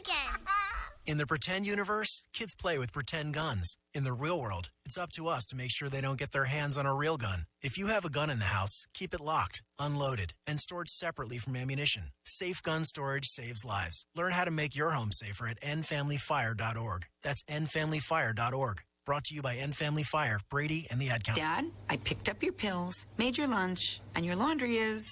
again. In the pretend universe, kids play with pretend guns. In the real world, it's up to us to make sure they don't get their hands on a real gun. If you have a gun in the house, keep it locked, unloaded, and stored separately from ammunition. Safe gun storage saves lives. Learn how to make your home safer at endfamilyfire.org. That's endfamilyfire.org. Brought to you by End Family Fire, Brady, and the Ad Council. Dad, I picked up your pills, made your lunch, and your laundry is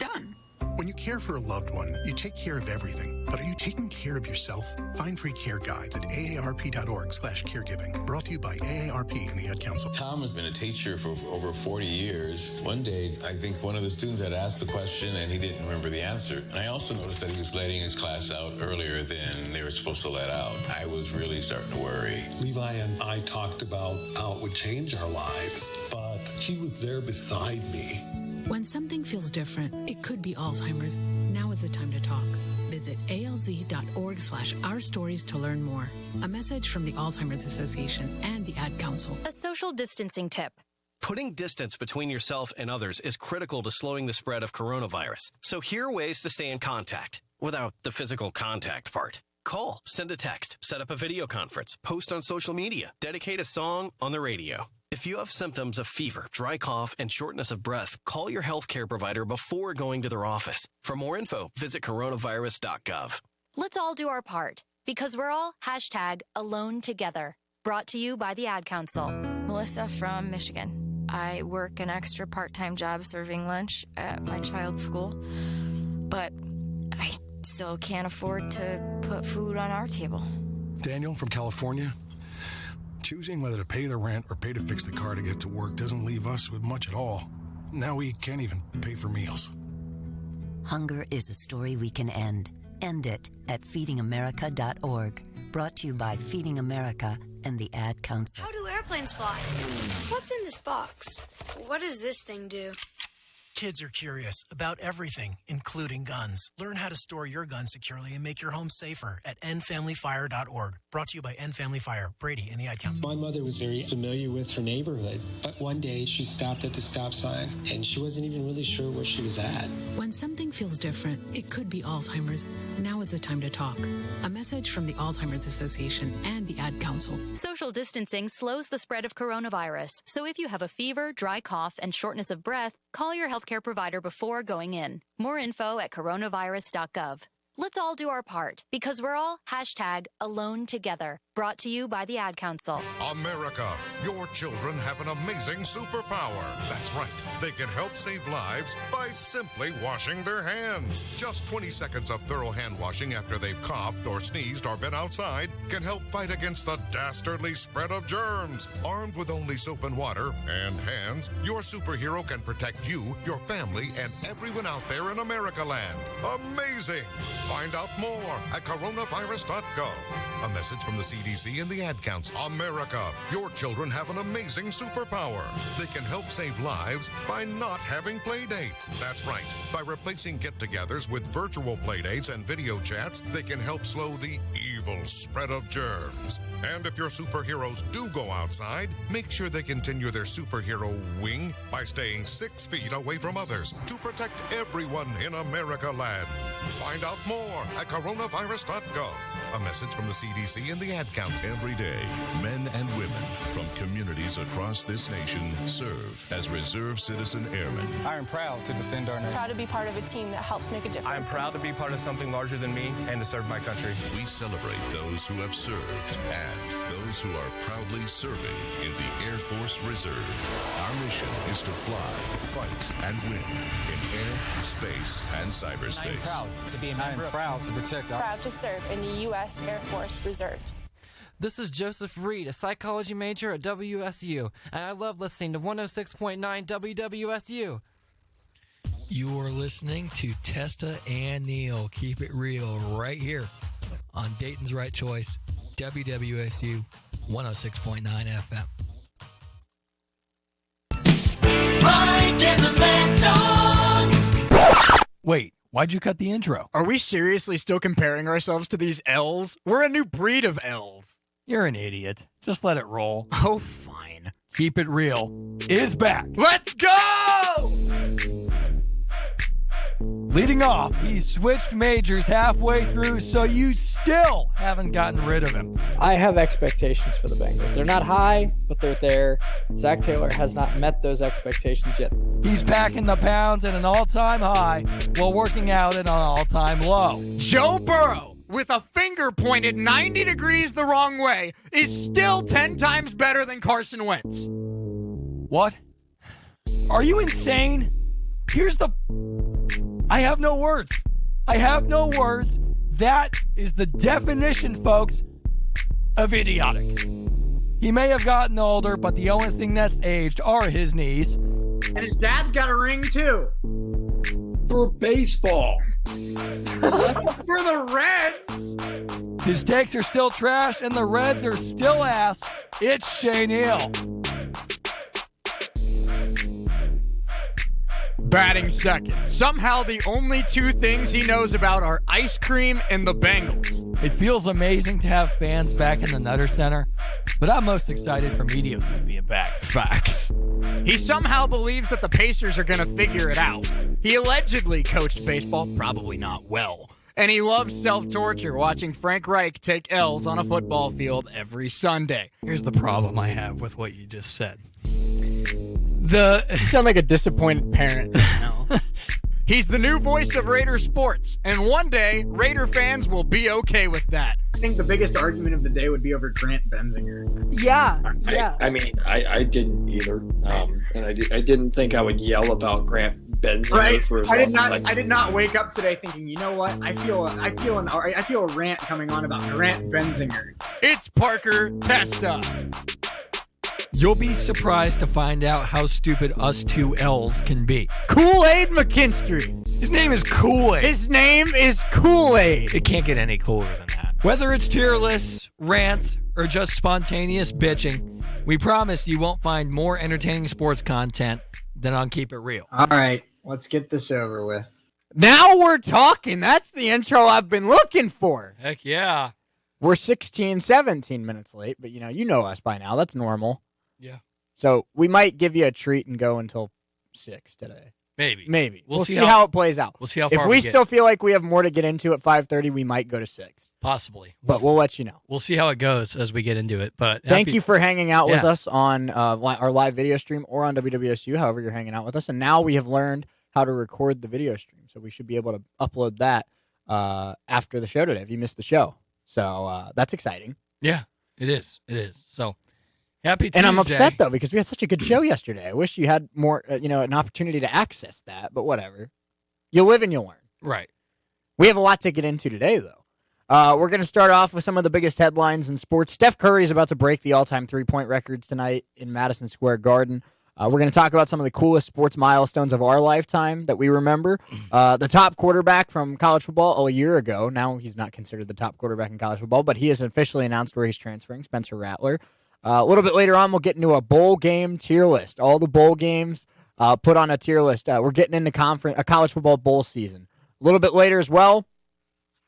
done. When you care for a loved one, you take care of everything. But are you taking care of yourself? Find free care guides at aarp.org/caregiving. Brought to you by AARP and the Ad Council. Tom has been a teacher for over 40 years. One day, I think one of the students had asked the question and he didn't remember the answer. And I also noticed that he was letting his class out earlier than they were supposed to let out. I was really starting to worry. Levi and I talked about how it would change our lives, but he was there beside me. When something feels different, it could be Alzheimer's. Now is the time to talk. Visit alz.org/ourstories to learn more. A message from the Alzheimer's Association and the Ad Council. A social distancing tip. Putting distance between yourself and others is critical to slowing the spread of coronavirus. So here are ways to stay in contact without the physical contact part. Call, send a text, set up a video conference, post on social media, dedicate a song on the radio. If you have symptoms of fever, dry cough, and shortness of breath, call your healthcare provider before going to their office. For more info, visit coronavirus.gov. Let's all do our part, because we're all #AloneTogether. Brought to you by the Ad Council. Melissa from Michigan. I work an extra part-time job serving lunch at my child's school, but I still can't afford to put food on our table. Daniel from California. Choosing whether to pay the rent or pay to fix the car to get to work doesn't leave us with much at all. Now we can't even pay for meals. Hunger is a story we can end. End it at feedingamerica.org. Brought to you by Feeding America and the Ad Council. How do airplanes fly? What's in this box? What does this thing do? Kids are curious about everything, including guns. Learn how to store your gun securely and make your home safer at endfamilyfire.org. Brought to you by End Family Fire, Brady, and the Ad Council. My mother was very familiar with her neighborhood, but one day she stopped at the stop sign, and she wasn't even really sure where she was at. When something feels different, it could be Alzheimer's. Now is the time to talk. A message from the Alzheimer's Association and the Ad Council. Social distancing slows the spread of coronavirus. So if you have a fever, dry cough, and shortness of breath, call your healthcare provider before going in. More info at coronavirus.gov. Let's all do our part, because we're all #AloneTogether. Brought to you by the Ad Council. America, your children have an amazing superpower. That's right. They can help save lives by simply washing their hands. Just 20 seconds of thorough hand washing after they've coughed or sneezed or been outside can help fight against the dastardly spread of germs. Armed with only soap and water and hands, your superhero can protect you, your family, and everyone out there in America land. Amazing! Find out more at coronavirus.gov. A message from the CDC and the Ad Council. America, your children have an amazing superpower. They can help save lives by not having play dates. That's right. By replacing get-togethers with virtual play dates and video chats, they can help slow the evil spread of germs. And if your superheroes do go outside, make sure they continue their superhero wing by staying 6 feet away from others to protect everyone in America land. Find out more at coronavirus.gov. A message from the CDC and the Ad Council. Every day, men and women from communities across this nation serve as Reserve Citizen Airmen. I am proud to defend our nation. Proud to be part of a team that helps make a difference. I am proud to be part of something larger than me and to serve my country. We celebrate those who have served and those who are proudly serving in the Air Force Reserve. Our mission is to fly, fight, and win in air, space, and cyberspace. I am proud to be a member. I am proud to protect our... Proud to serve in the U.S. Air Force Reserve. This is Joseph Reed, a psychology major at WSU, and I love listening to 106.9 WWSU. You are listening to Testa and Neal. Keep it real right here on Dayton's Right Choice, WWSU 106.9 FM. Wait, why'd you cut the intro? Are we seriously still comparing ourselves to these elves? We're a new breed of elves. You're an idiot. Just let it roll. Oh, fine. Keep It Real is back. Let's go! Leading off, he switched majors halfway through, so you still haven't gotten rid of him. I have expectations for the Bengals. They're not high, but they're there. Zach Taylor has not met those expectations yet. He's packing the pounds at an all-time high while working out at an all-time low. Joe Burrow, with a finger pointed 90 degrees the wrong way, is still 10 times better than Carson Wentz. What? Are you insane? I have no words. I have no words. That is the definition, folks, of idiotic. He may have gotten older, but the only thing that's aged are his knees. And his dad's got a ring, too. For baseball. For the Reds. His takes are still trash, and the Reds are still ass. It's Shea Neal. Batting second. Somehow the only two things he knows about are ice cream and the Bengals. It feels amazing to have fans back in the Nutter Center, but I'm most excited for Media Food being back. Facts. He somehow believes that the Pacers are going to figure it out. He allegedly coached baseball, probably not well. And he loves self-torture, watching Frank Reich take L's on a football field every Sunday. Here's the problem I have with what you just said. You sound like a disappointed parent right now. He's the new voice of Raider sports, and one day, Raider fans will be okay with that. I think the biggest argument of the day would be over Grant Benzinger. Yeah. I didn't either, and I didn't think I would yell about Grant Benzinger Right? for. I did not wake up today thinking, you know what? I feel a rant coming on about Grant Benzinger. It's Parker Testa. You'll be surprised to find out how stupid us two L's can be. Kool-Aid McKinstry. His name is Kool-Aid. His name is Kool-Aid. It can't get any cooler than that. Whether it's tier lists, rants, or just spontaneous bitching, we promise you won't find more entertaining sports content than on Keep It Real. All right, let's get this over with. Now we're talking. That's the intro I've been looking for. Heck yeah. We're 16, 17 minutes late, but you know us by now. That's normal. Yeah. So we might give you a treat and go until 6 today. Maybe. We'll see how it plays out. We'll see how far If we still feel like we have more to get into at 5:30, we might go to 6. Possibly. But we'll let you know. We'll see how it goes as we get into it. But thank you for hanging out with us on our live video stream or on WWSU, however you're hanging out with us. And now we have learned how to record the video stream. So we should be able to upload that after the show today if you missed the show. So that's exciting. Yeah, it is. So happy Tuesday. And I'm upset, though, because we had such a good show yesterday. I wish you had more, an opportunity to access that, but whatever. You live and you learn. Right. We have a lot to get into today, though. We're going to start off with some of the biggest headlines in sports. Steph Curry is about to break the all-time three-point records tonight in Madison Square Garden. We're going to talk about some of the coolest sports milestones of our lifetime that we remember. The top quarterback from college football a year ago. Now he's not considered the top quarterback in college football, but he has officially announced where he's transferring, Spencer Rattler. A little bit later on, we'll get into a bowl game tier list. All the bowl games put on a tier list. We're getting into a college football bowl season. A little bit later as well,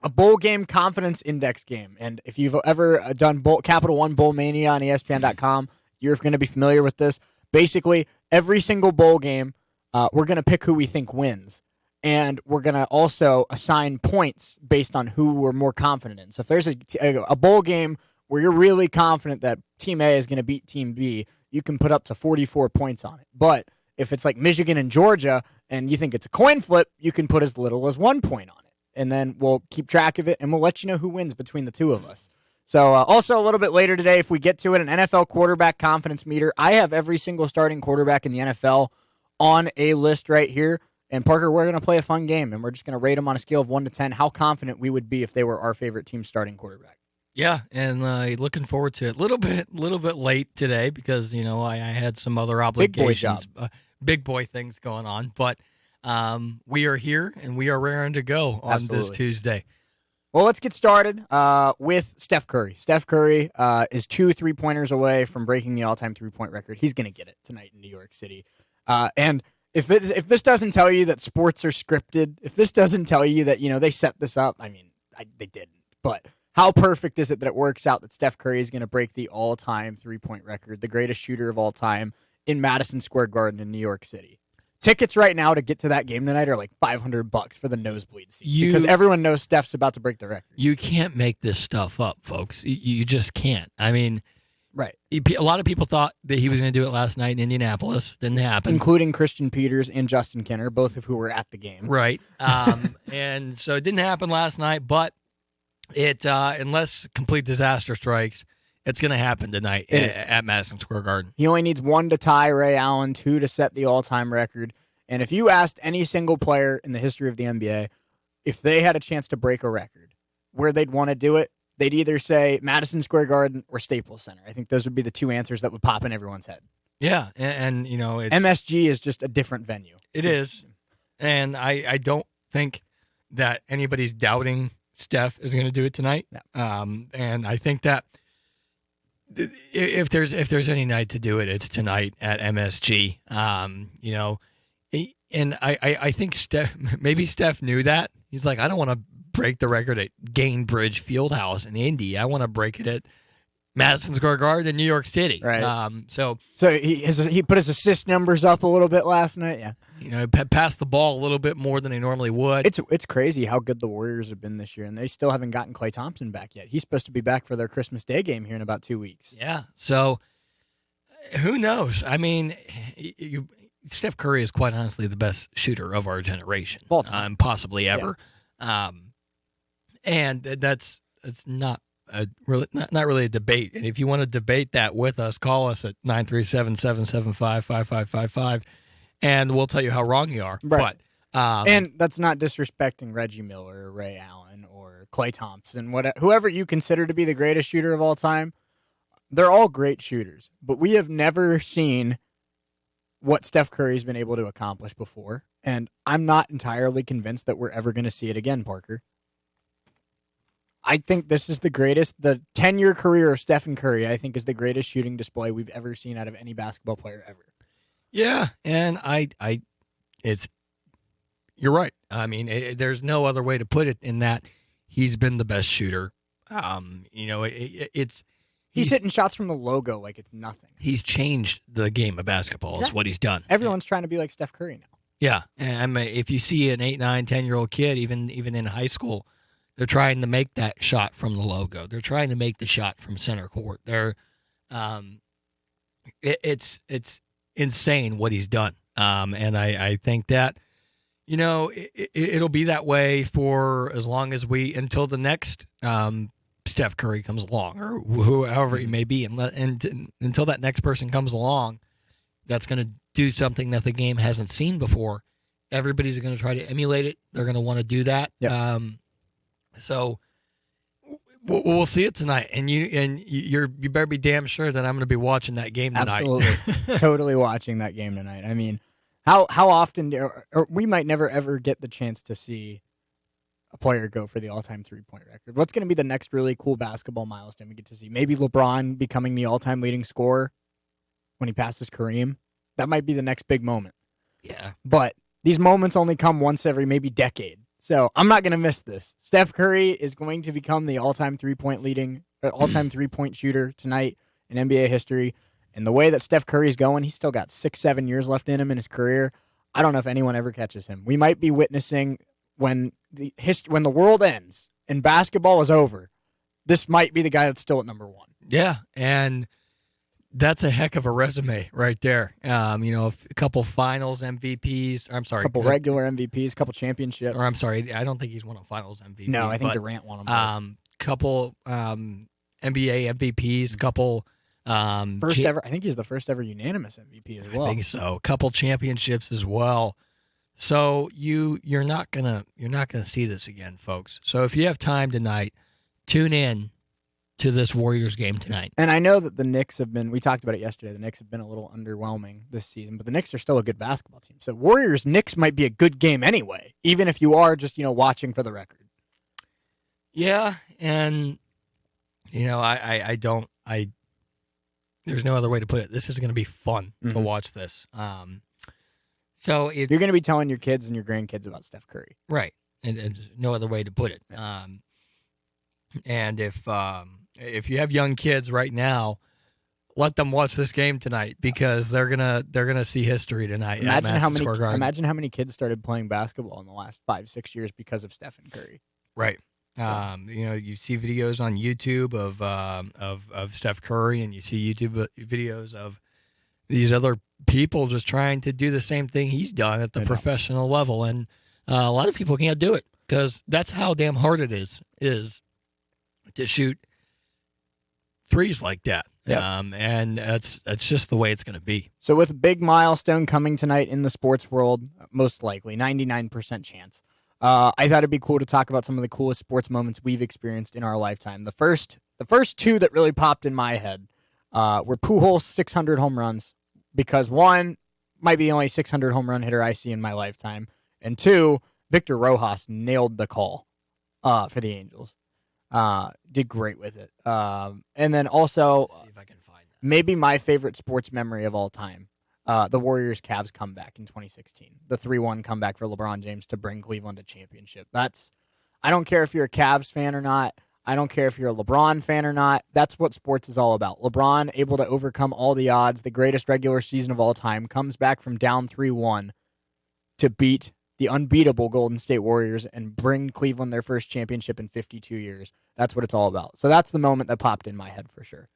a bowl game confidence index game. And if you've ever done Capital One Bowl Mania on ESPN.com, you're going to be familiar with this. Basically, every single bowl game, we're going to pick who we think wins. And we're going to also assign points based on who we're more confident in. So if there's a bowl game where you're really confident that Team A is going to beat Team B, you can put up to 44 points on it. But if it's like Michigan and Georgia and you think it's a coin flip, you can put as little as 1 point on it. And then we'll keep track of it, and we'll let you know who wins between the two of us. So also a little bit later today, if we get to it, an NFL quarterback confidence meter. I have every single starting quarterback in the NFL on a list right here. And Parker, we're going to play a fun game, and we're just going to rate them on a scale of 1 to 10, how confident we would be if they were our favorite team starting quarterback. Yeah, and looking forward to it. A little bit late today because, I had some other obligations. Big boy things going on. But we are here, and we are raring to go on this Tuesday. Well, let's get started with Steph Curry. Steph Curry is 2 3-pointers away from breaking the all-time 3-point record. He's going to get it tonight in New York City. And if this doesn't tell you that sports are scripted, if this doesn't tell you that, they set this up, they didn't. But how perfect is it that it works out that Steph Curry is going to break the all-time 3-point record, the greatest shooter of all time in Madison Square Garden in New York City? Tickets right now to get to that game tonight are like $500 for the nosebleed seat because everyone knows Steph's about to break the record. You can't make this stuff up, folks. You just can't. I mean, right. A lot of people thought that he was going to do it last night in Indianapolis. Didn't happen. Including Christian Peters and Justin Kinner, both of who were at the game. Right. And so it didn't happen last night, but unless complete disaster strikes, it's going to happen tonight at Madison Square Garden. He only needs 1 to tie Ray Allen, 2 to set the all-time record. And if you asked any single player in the history of the NBA if they had a chance to break a record, where they'd want to do it, they'd either say Madison Square Garden or Staples Center. I think those would be the two answers that would pop in everyone's head. Yeah, and you know, MSG is just a different venue. It is, and I don't think that anybody's doubting Steph is going to do it tonight. No. And I think that if there's any night to do it, it's tonight at MSG. You know, and I think Steph knew that. He's like, I don't want to break the record at Gainbridge Fieldhouse in Indy. I want to break it at Madison Square Garden in New York City. Right. So he put his assist numbers up a little bit last night. Yeah. You know, passed the ball a little bit more than he normally would. It's crazy how good the Warriors have been this year, and they still haven't gotten Klay Thompson back yet. He's supposed to be back for their Christmas Day game here in about 2 weeks. Yeah. So who knows? I mean, Steph Curry is quite honestly the best shooter of our generation, possibly ever. Yeah. And that's not really a debate. And if you want to debate that with us, call us at 937-775-5555, and we'll tell you how wrong you are. Right. But and that's not disrespecting Reggie Miller or Ray Allen or Klay Thompson, whoever you consider to be the greatest shooter of all time. They're all great shooters, but we have never seen what Steph Curry's been able to accomplish before, and I'm not entirely convinced that we're ever going to see it again, Parker. I think this is the 10-year career of Stephen Curry, I think, is the greatest shooting display we've ever seen out of any basketball player ever. Yeah, and you're right. I mean, there's no other way to put it in that he's been the best shooter. You know, he's hitting shots from the logo like it's nothing. He's changed the game of basketball is what he's done. Everyone's trying to be like Steph Curry now. Yeah, and if you see an 8, 9, 10-year-old kid, even in high school, they're trying to make that shot from the logo. They're trying to make the shot from center court. It's insane what he's done. And I think that, you know, it'll be that way for as long as until the next Steph Curry comes along, or however he may be, and until that next person comes along, that's going to do something that the game hasn't seen before. Everybody's going to try to emulate it. They're going to want to do that. Yep. So we'll see it tonight, and you better be damn sure that I'm going to be watching that game tonight. Absolutely, totally watching that game tonight. I mean, how often or we might never ever get the chance to see a player go for the all-time 3-point record. What's going to be the next really cool basketball milestone we get to see? Maybe LeBron becoming the all-time leading scorer when he passes Kareem. That might be the next big moment. Yeah, but these moments only come once every maybe decade. So I'm not going to miss this. Steph Curry is going to become the all-time 3-point shooter tonight in NBA history. And the way that Steph Curry's going, he's still got 6-7 years left in him in his career. I don't know if anyone ever catches him. We might be witnessing when the world ends and basketball is over, this might be the guy that's still at number 1. Yeah, and that's a heck of a resume right there. You know, a couple finals MVPs. I'm sorry. A couple regular MVPs, a couple championships. Or I'm sorry, I don't think he's won a finals MVP. No, I think Durant won them. Couple NBA MVPs, couple first ever. I think he's the first ever unanimous MVP as well. I think so. A couple championships as well. So you're not gonna see this again, folks. So if you have time tonight, tune in to this Warriors game tonight. And I know that the Knicks we talked about it yesterday, the Knicks have been a little underwhelming this season, but the Knicks are still a good basketball team. So Warriors-Knicks might be a good game anyway, even if you are just, watching for the record. Yeah, and, there's no other way to put it. This is going to be fun to watch this. So you're going to be telling your kids and your grandkids about Steph Curry. Right, and there's no other way to put it. And if you have young kids right now, let them watch this game tonight because they're gonna see history tonight. Imagine how many kids started playing basketball in the last 5-6 years because of Stephen Curry. Right. You see videos on YouTube of Steph Curry, and you see YouTube videos of these other people just trying to do the same thing he's done at the professional level, and a lot of people can't do it because that's how damn hard it is to shoot threes like that. Yep. And that's just the way it's going to be. So with a big milestone coming tonight in the sports world, most likely 99% chance. I thought it'd be cool to talk about some of the coolest sports moments we've experienced in our lifetime. The first two that really popped in my head were Pujols' 600 home runs, because one, might be the only 600 home run hitter I see in my lifetime, and two, Victor Rojas nailed the call for the Angels. Did great with it. And then also, see if I can find that. Maybe my favorite sports memory of all time, the Warriors-Cavs comeback in 2016. The 3-1 comeback for LeBron James to bring Cleveland a championship. I don't care if you're a Cavs fan or not. I don't care if you're a LeBron fan or not. That's what sports is all about. LeBron able to overcome all the odds, the greatest regular season of all time, comes back from down 3-1 to beat the unbeatable Golden State Warriors and bring Cleveland their first championship in 52 years. That's what it's all about. So that's the moment that popped in my head for sure.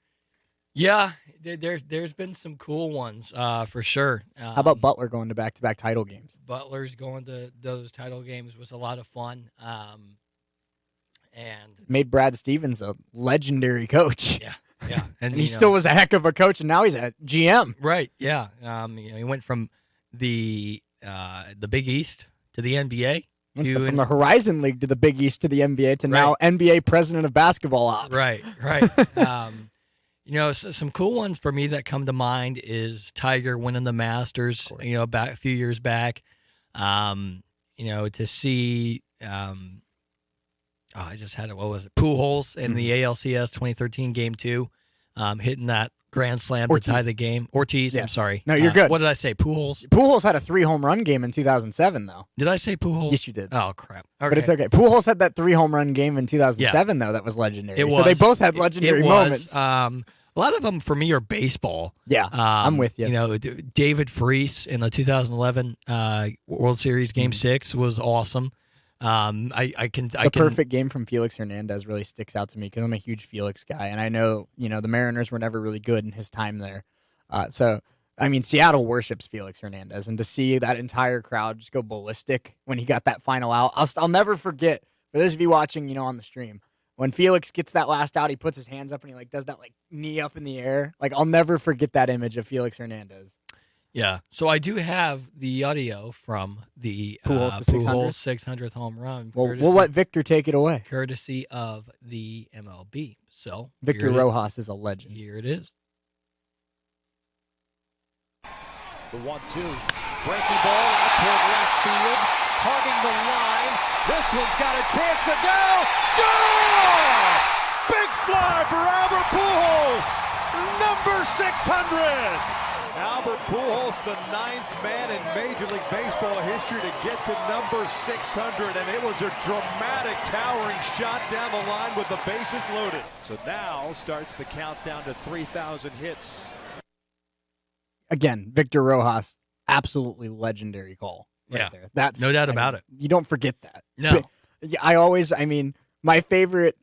Yeah, there's been some cool ones for sure. How about Butler going to back-to-back title games? Butler's going to those title games was a lot of fun. And made Brad Stevens a legendary coach. Yeah. And he still was a heck of a coach, and now he's a GM. Right, yeah. He went from the Big East to the NBA. From the Horizon League to the Big East to the NBA to now NBA president of basketball ops. Right. Some cool ones for me that come to mind is Tiger winning the Masters, back a few years back. To see, I just had it. What was it? Pujols in the ALCS 2013 Game 2, hitting that grand slam to tie the game. Ortiz, I'm sorry. No, you're good. What did I say? Pujols? Pujols had a 3-home run game in 2007, though. Did I say Pujols? Yes, you did. Oh, crap. Okay. But it's okay. Pujols had that 3-home run game in 2007, though, that was legendary. It was. So they both had legendary moments. A lot of them for me are baseball. Yeah, I'm with you. David Freese in the 2011 World Series Game 6 was awesome. The perfect game from Felix Hernandez really sticks out to me because I'm a huge Felix guy, and I know the Mariners were never really good in his time there. Seattle worships Felix Hernandez, and to see that entire crowd just go ballistic when he got that final out, I'll never forget. For those of you watching, on the stream, when Felix gets that last out, he puts his hands up and he does that knee up in the air. I'll never forget that image of Felix Hernandez. Yeah, so I do have the audio from the Pujols' 600th home run. We'll let Victor take it away. Courtesy of the MLB. So Victor Rojas is a legend. Here it is. The 1-2. Breaking ball out toward left field. Hugging the line. This one's got a chance to go. Goal! Big fly for Albert Pujols. Number 600. Albert Pujols, the 9th man in Major League Baseball history to get to number 600, and it was a dramatic, towering shot down the line with the bases loaded. So now starts the countdown to 3,000 hits. Again, Victor Rojas, absolutely legendary call right there. That's no doubt about it. You don't forget that. No. My favorite...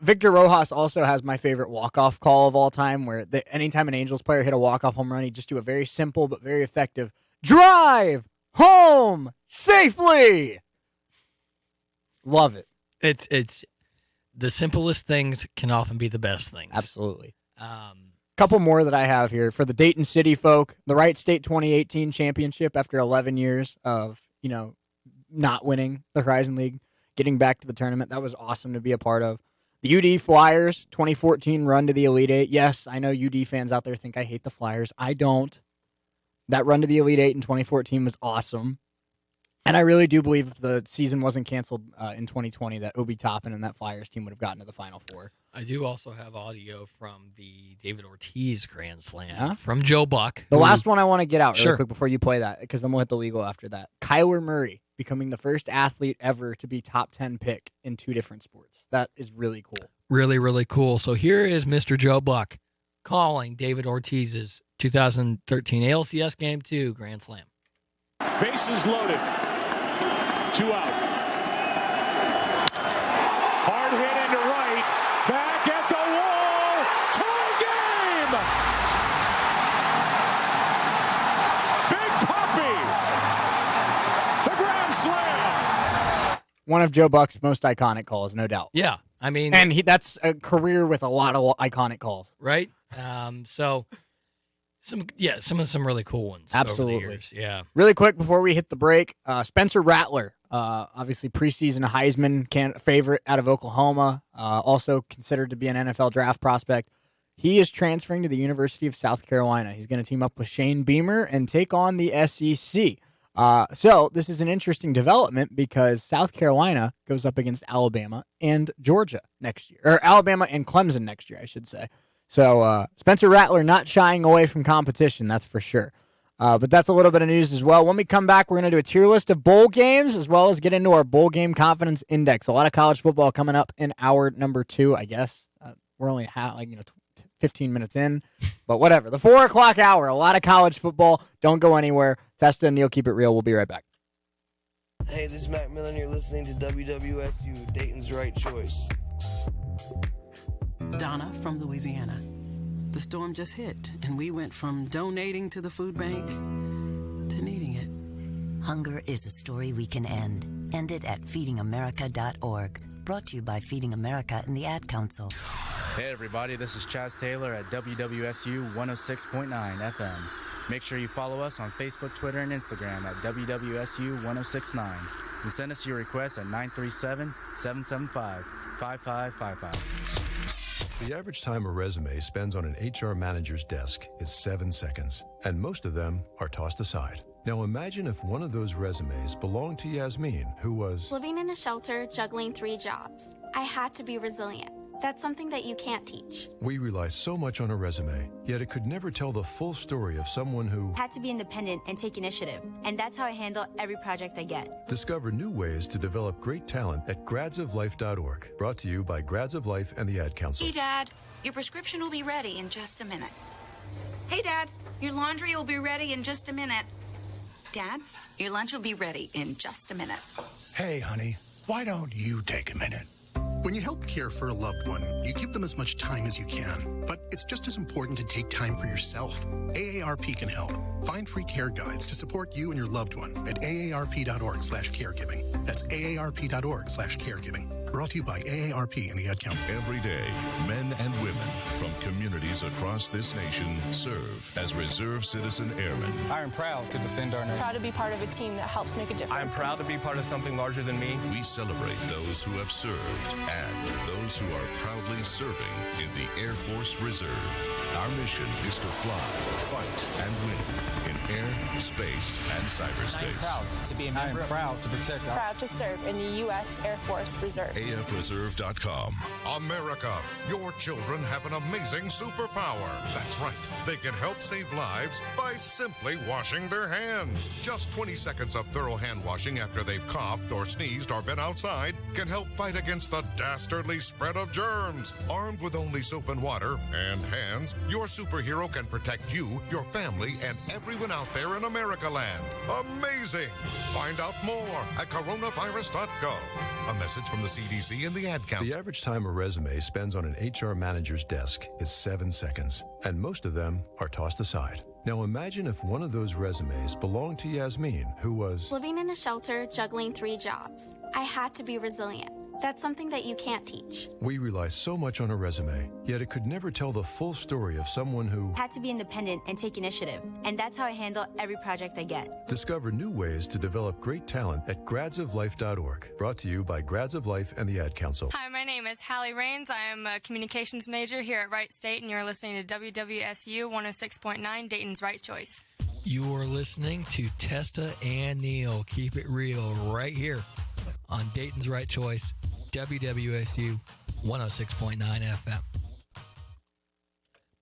Victor Rojas also has my favorite walk-off call of all time, where anytime an Angels player hit a walk-off home run, he'd just do a very simple but very effective drive home safely. Love it. It's the simplest things can often be the best things. Absolutely. Couple more that I have here for the Dayton City folk. The Wright State 2018 championship after 11 years of not winning the Horizon League, getting back to the tournament. That was awesome to be a part of. The UD Flyers 2014 run to the Elite Eight. Yes, I know UD fans out there think I hate the Flyers. I don't. That run to the Elite Eight in 2014 was awesome. And I really do believe if the season wasn't canceled in 2020 that Obi Toppin and that Flyers team would have gotten to the Final Four. I do also have audio from the David Ortiz Grand Slam from Joe Buck. The last one I want to get out really quick before you play that, because then we'll hit the legal after that. Kyler Murray becoming the first athlete ever to be top 10 pick in 2 different sports. That is really cool. Really, really cool. So here is Mr. Joe Buck calling David Ortiz's 2013 ALCS Game 2 Grand Slam. Bases loaded. 2 out. Hard hit into right. Back at the wall. Tie game. Big Poppy. The Grand Slam. One of Joe Buck's most iconic calls, no doubt. Yeah, I mean, and that's a career with a lot of iconic calls, right? So some really cool ones. Absolutely, over the years. Yeah. Really quick before we hit the break, Spencer Rattler, obviously preseason Heisman favorite out of Oklahoma, also considered to be an NFL draft prospect. He is transferring to the University of South Carolina. He's going to team up with Shane Beamer and take on the SEC. So this is an interesting development because South Carolina goes up against Alabama and Georgia next year, or Alabama and Clemson next year, I should say. So Spencer Rattler not shying away from competition, that's for sure. But that's a little bit of news as well. When we come back, we're going to do a tier list of bowl games as well as get into our bowl game confidence index. A lot of college football coming up in hour number 2, I guess. We're only 15 minutes in, but whatever. The 4 o'clock hour, a lot of college football. Don't go anywhere. Testa and Neal, keep it real. We'll be right back. Hey, this is Mack Miller, and you're listening to WWSU, Dayton's Right Choice. Donna from Louisiana. The storm just hit, and we went from donating to the food bank to needing it. Hunger is a story we can end. End it at feedingamerica.org. Brought to you by Feeding America and the Ad Council. Hey everybody, this is Chaz Taylor at WWSU 106.9 FM. Make sure you follow us on Facebook, Twitter, and Instagram at WWSU 1069. And send us your requests at 937-775-5555. The average time a resume spends on an HR manager's desk is 7 seconds, and most of them are tossed aside. Now imagine if one of those resumes belonged to Yasmin, who was living in a shelter, juggling 3 jobs. I had to be resilient. That's something that you can't teach. We rely so much on a resume, yet it could never tell the full story of someone who had to be independent and take initiative. And that's how I handle every project I get. Discover new ways to develop great talent at gradsoflife.org. Brought to you by Grads of Life and the Ad Council. Hey, Dad, your prescription will be ready in just a minute. Hey, Dad, your laundry will be ready in just a minute. Dad, your lunch will be ready in just a minute. Hey, honey, why don't you take a minute? When you help care for a loved one, you give them as much time as you can. But it's just as important to take time for yourself. AARP can help. Find free care guides to support you and your loved one at aarp.org/caregiving. That's aarp.org/caregiving. Brought to you by AARP and the Ad Council. Every day, men and women from communities across this nation serve as Reserve Citizen Airmen. I am proud to defend our nation. Proud to be part of a team that helps make a difference. I am proud to be part of something larger than me. We celebrate those who have served and those who are proudly serving in the Air Force Reserve. Our mission is to fly, fight, and win in air, space, and cyberspace. I am proud to be a member. I am proud to protect our... Proud to serve in the U.S. Air Force Reserve. AFReserve.com. America, your children have an amazing superpower. That's right. They can help save lives by simply washing their hands. Just 20 seconds of thorough hand washing after they've coughed or sneezed or been outside can help fight against the dastardly spread of germs. Armed with only soap and water and hands, your superhero can protect you, your family, and everyone out there in America land. Amazing! Find out more at coronavirus.gov. A message from the CDC and the Ad Council. The average time a resume spends on an HR manager's desk is 7 seconds, and most of them are tossed aside. Now imagine if one of those resumes belonged to Yasmin, who was living in a shelter, juggling 3 jobs. I had to be resilient. That's something that you can't teach. We rely so much on a resume, yet it could never tell the full story of someone who had to be independent and take initiative. And that's how I handle every project I get. Discover new ways to develop great talent at gradsoflife.org. Brought to you by Grads of Life and the Ad Council. Hi, my name is Hallie Rains. I am a communications major here at Wright State, and you're listening to WWSU 106.9, Dayton's Right Choice. You are listening to Testa and Neal. Keep it real right here on Dayton's Right Choice, WWSU 106.9 FM.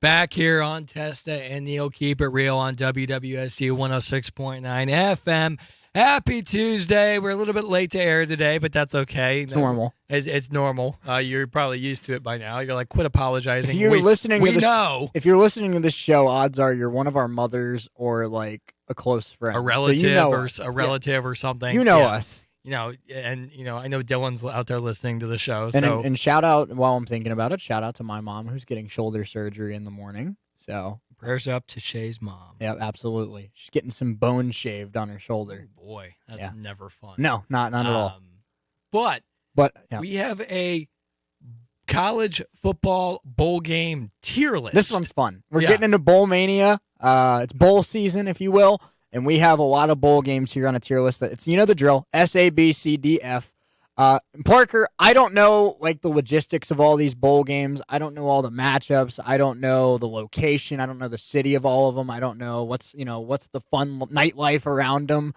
Back here on Testa and Neal, keep it real on WWSU 106.9 FM. Happy Tuesday. We're a little bit late to air today, but that's okay. It's normal. It's normal. You're probably used to it by now. You're like, quit apologizing. If you're listening we to this, know. If you're listening to this show, odds are you're one of our mothers or like a close friend. A relative or something. You know us. And I know Dylan's out there listening to the show. And shout out, while I'm thinking about it, shout out to my mom who's getting shoulder surgery in the morning. So prayers up to Shea's mom. Yeah, absolutely. She's getting some bone shaved on her shoulder. Oh boy, that's never fun. No, not at all. But yeah. we have a college football bowl game tier list. This one's fun. We're getting into bowl mania. It's bowl season, if you will. And we have a lot of bowl games here on a tier list. It's, the drill, S, A, B, C, D, F. Parker, I don't know like the logistics of all these bowl games. I don't know all the matchups. I don't know the location. I don't know the city of all of them. I don't know what's the fun nightlife around them.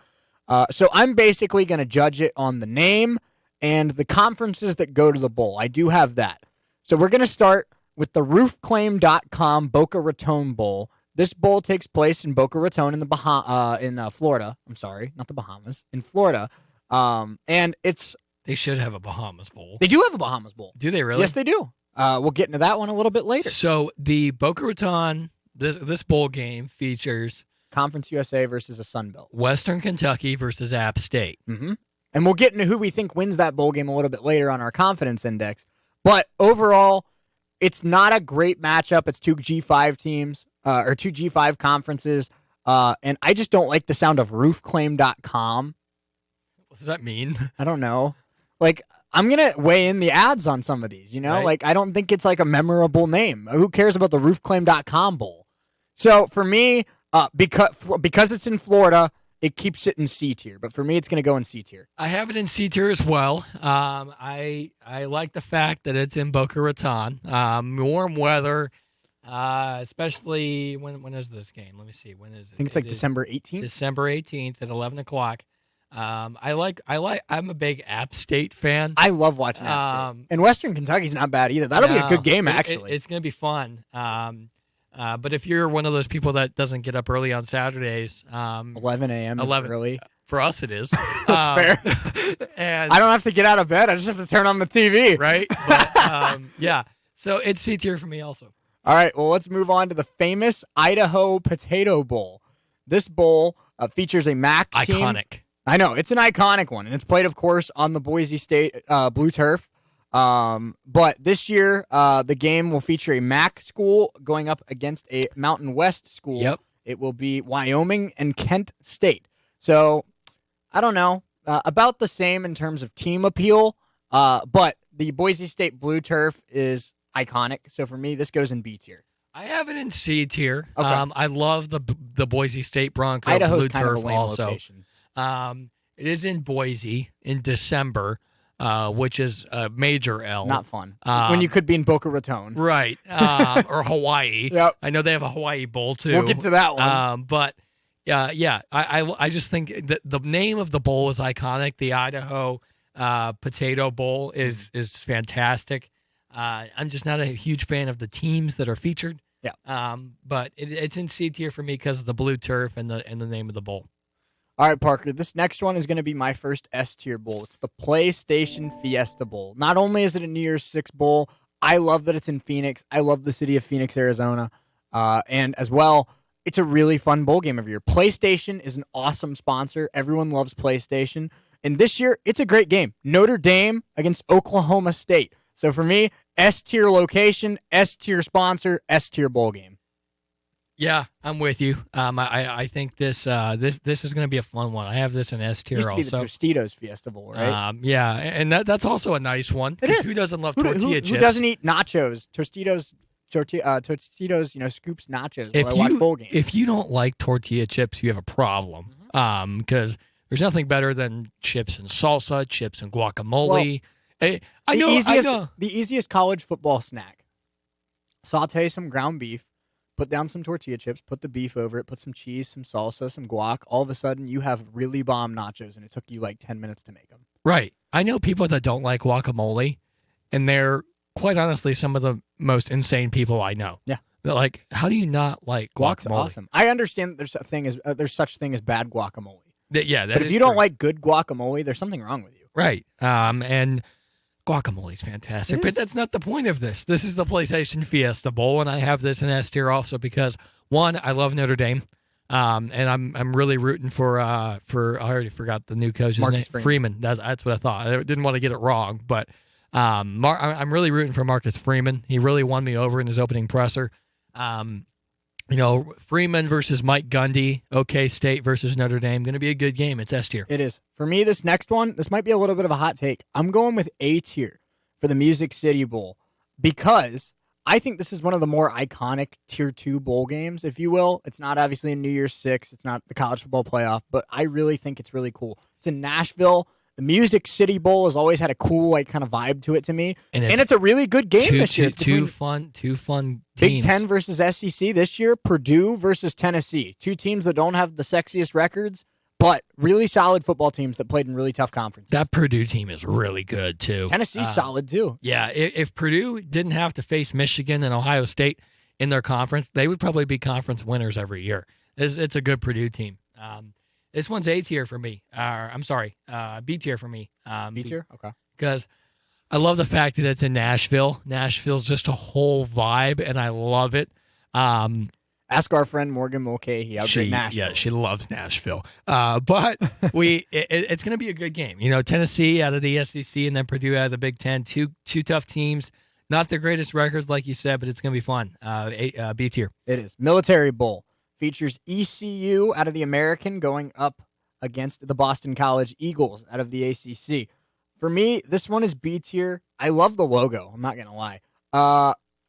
So I'm basically going to judge it on the name and the conferences that go to the bowl. I do have that. So we're going to start with the roofclaim.com Boca Raton Bowl. This bowl takes place in Boca Raton in Florida. I'm sorry, not the Bahamas, in Florida. And it's... They should have a Bahamas Bowl. They do have a Bahamas Bowl. Do they really? Yes, they do. We'll get into that one a little bit later. So the Boca Raton, this bowl game features Conference USA versus the Sun Belt. Western Kentucky versus App State. Mm-hmm. And we'll get into who we think wins that bowl game a little bit later on our confidence index. But overall, it's not a great matchup. It's two G5 teams, or two G5 conferences. And I just don't like the sound of roofclaim.com. What does that mean? I don't know. Like, I'm going to weigh in the ads on some of these, Right. Like, I don't think it's like a memorable name. Who cares about the roofclaim.com bowl? So, for me, because it's in Florida, it keeps it in C tier. But for me, it's going to go in C tier. I have it in C tier as well. I like the fact that it's in Boca Raton. Warm weather, especially when is this game? Let me see. When is it? I think it's like December 18th. December 18th at 11 o'clock. I'm a big App State fan. I love watching App State. And Western Kentucky's not bad either. That'll be a good game, actually. It's going to be fun. But if you're one of those people that doesn't get up early on Saturdays, 11 a.m. is early. For us, it is. That's fair. And I don't have to get out of bed. I just have to turn on the TV. Right? But, yeah. So it's C tier for me also. All right. Well, let's move on to the famous Idaho Potato Bowl. This bowl features a Mack team. Iconic. I know. It's an iconic one. And it's played, of course, on the Boise State blue turf. But this year, the game will feature a Mack school going up against a Mountain West school. Yep. It will be Wyoming and Kent State. So, I don't know. About the same in terms of team appeal. But the Boise State blue turf is iconic. So, for me, this goes in B tier. I have it in C tier. Okay. I love the Boise State Bronco Idaho's blue kind turf of a lame also. location. It is in Boise in December, which is a major L. Not fun. When you could be in Boca Raton. Right. Or Hawaii. Yep. I know they have a Hawaii Bowl, too. We'll get to that one. But, yeah, I just think that the name of the bowl is iconic. The Idaho Potato Bowl is fantastic. I'm just not a huge fan of the teams that are featured. Yeah. But it's in C tier for me because of the blue turf and the name of the bowl. All right, Parker, this next one is going to be my first S-tier bowl. It's the PlayStation Fiesta Bowl. Not only is it a New Year's Six bowl, I love that it's in Phoenix. I love the city of Phoenix, Arizona. And as well, it's a really fun bowl game every year. PlayStation is an awesome sponsor. Everyone loves PlayStation. And this year, it's a great game. Notre Dame against Oklahoma State. So for me, S-tier location, S-tier sponsor, S-tier bowl game. Yeah, I'm with you. I think this is going to be a fun one. I have this in S tier also. Used to be the Tostitos Fiesta Bowl, right? Yeah, and that's also a nice one. It is. Who doesn't love tortilla chips? Who doesn't eat nachos? Tostitos, scoops nachos while I watch bowl games. If you don't like tortilla chips, you have a problem. Because there's nothing better than chips and salsa, chips and guacamole. Well, I know. The easiest college football snack. Saute some ground beef. Put down some tortilla chips, put the beef over it, put some cheese, some salsa, some guac. All of a sudden, you have really bomb nachos, and it took you like 10 minutes to make them. Right. I know people that don't like guacamole, and they're, quite honestly, some of the most insane people I know. Yeah. They're like, how do you not like guacamole? Guac's awesome. I understand that there's such thing as bad guacamole. But if you don't like good guacamole, there's something wrong with you. Right. And guacamole's fantastic, but that's not the point of this. This is the PlayStation Fiesta Bowl, and I have this in S tier also because, one, I love Notre Dame, and I'm really rooting for I already forgot the new coach's name. Freeman. That's what I thought. I didn't want to get it wrong, but I'm really rooting for Marcus Freeman. He really won me over in his opening presser. Freeman versus Mike Gundy, OK State versus Notre Dame. Going to be a good game. It's S tier. It is. For me, this next one, this might be a little bit of a hot take. I'm going with A tier for the Music City Bowl because I think this is one of the more iconic Tier 2 bowl games, if you will. It's not obviously in New Year's 6. It's not the college football playoff, but I really think it's really cool. It's in Nashville. The Music City Bowl has always had a cool kind of vibe to it to me. And it's a really good game this year. Two fun teams. Big Ten versus SEC this year. Purdue versus Tennessee. Two teams that don't have the sexiest records, but really solid football teams that played in really tough conferences. That Purdue team is really good, too. Tennessee's solid, too. Yeah, if Purdue didn't have to face Michigan and Ohio State in their conference, they would probably be conference winners every year. It's a good Purdue team. This one's A tier for me. B tier for me. B tier? Okay. Because I love the fact that it's in Nashville. Nashville's just a whole vibe, and I love it. Ask our friend Morgan Mulcahy out in Nashville. Yeah, she loves Nashville. But it's going to be a good game. Tennessee out of the SEC and then Purdue out of the Big Ten. Two tough teams. Not the greatest records, like you said, but it's going to be fun. B tier. It is. Military Bowl. Features ECU out of the American going up against the Boston College Eagles out of the ACC. For me, this one is B tier. I love the logo. I'm not going to lie.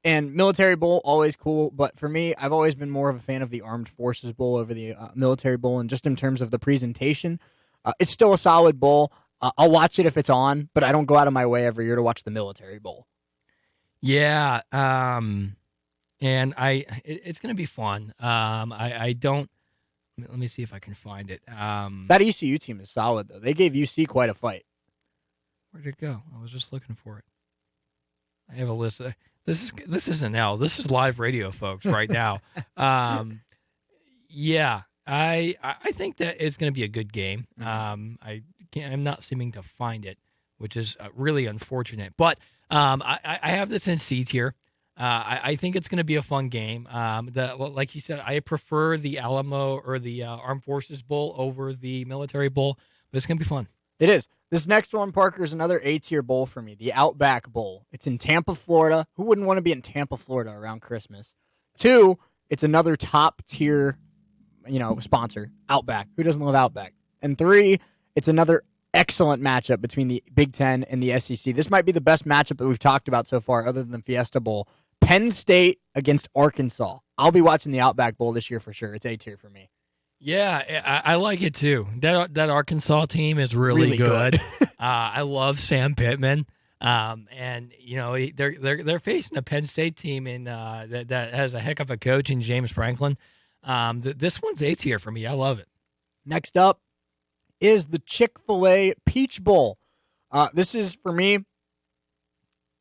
And Military Bowl, always cool. But for me, I've always been more of a fan of the Armed Forces Bowl over the Military Bowl. And just in terms of the presentation, it's still a solid bowl. I'll watch it if it's on, but I don't go out of my way every year to watch the Military Bowl. Yeah. And it's going to be fun. I don't. Let me see if I can find it. That ECU team is solid, though. They gave UC quite a fight. Where'd it go? I was just looking for it. I have a list. This isn't Neal. This is live radio, folks, right now. Yeah, I think that it's going to be a good game. I'm not seeming to find it, which is really unfortunate. But I have this in C tier. I think it's going to be a fun game. Like you said, I prefer the Alamo or the Armed Forces Bowl over the Military Bowl, but it's going to be fun. It is. This next one, Parker, is another A-tier bowl for me, the Outback Bowl. It's in Tampa, Florida. Who wouldn't want to be in Tampa, Florida around Christmas? 2, it's another top-tier, sponsor, Outback. Who doesn't love Outback? And 3, it's another excellent matchup between the Big Ten and the SEC. This might be the best matchup that we've talked about so far, other than the Fiesta Bowl. Penn State against Arkansas. I'll be watching the Outback Bowl this year for sure. It's A-tier for me. Yeah, I like it too. That Arkansas team is really good. I love Sam Pittman, and they're facing a Penn State team that has a heck of a coach in James Franklin. This one's A tier for me. I love it. Next up is the Chick-Fil-A Peach Bowl. This is for me.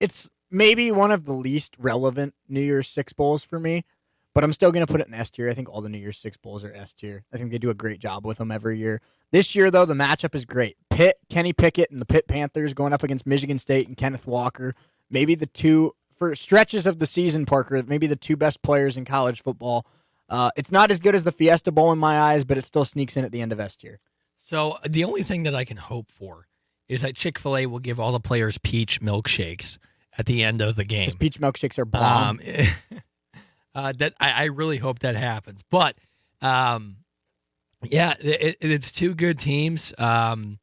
It's maybe one of the least relevant New Year's Six bowls for me. But I'm still going to put it in S tier. I think all the New Year's Six bowls are S tier. I think they do a great job with them every year. This year, though, the matchup is great. Kenny Pickett and the Pitt Panthers going up against Michigan State and Kenneth Walker. Maybe the two, for stretches of the season, Parker, maybe the two best players in college football. It's not as good as the Fiesta Bowl in my eyes, but it still sneaks in at the end of S tier. So the only thing that I can hope for is that Chick-fil-A will give all the players peach milkshakes at the end of the game. Because peach milkshakes are bomb. That I really hope that happens. But, it's two good teams. And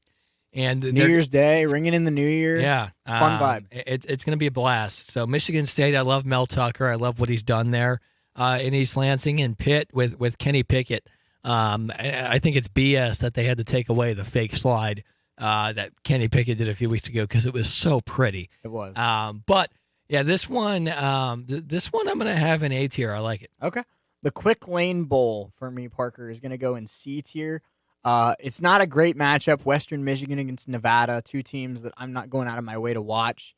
New Year's Day, ringing in the New Year. Yeah. Fun vibe. It's going to be a blast. So Michigan State, I love Mel Tucker. I love what he's done there in East Lansing. And Pitt with Kenny Pickett. I think it's BS that they had to take away the fake slide that Kenny Pickett did a few weeks ago because it was so pretty. It was. But... yeah, this one I'm going to have an A tier. I like it. Okay. The Quick Lane Bowl for me, Parker, is going to go in C tier. It's not a great matchup. Western Michigan against Nevada, two teams that I'm not going out of my way to watch.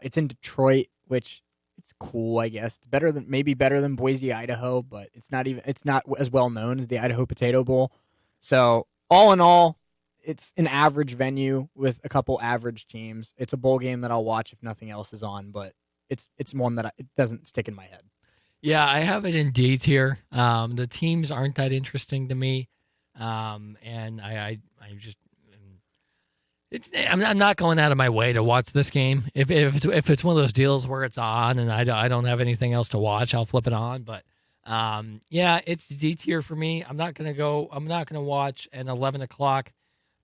It's in Detroit, which it's cool, I guess. It's better than Boise, Idaho, but it's not as well known as the Idaho Potato Bowl. So all in all, it's an average venue with a couple average teams. It's a bowl game that I'll watch if nothing else is on, but it's one that it doesn't stick in my head. Yeah, I have it in D tier. The teams aren't that interesting to me, and I just I'm not going out of my way to watch this game. If it's one of those deals where it's on and I don't have anything else to watch, I'll flip it on. But yeah, it's D tier for me. I'm not gonna watch an 11 o'clock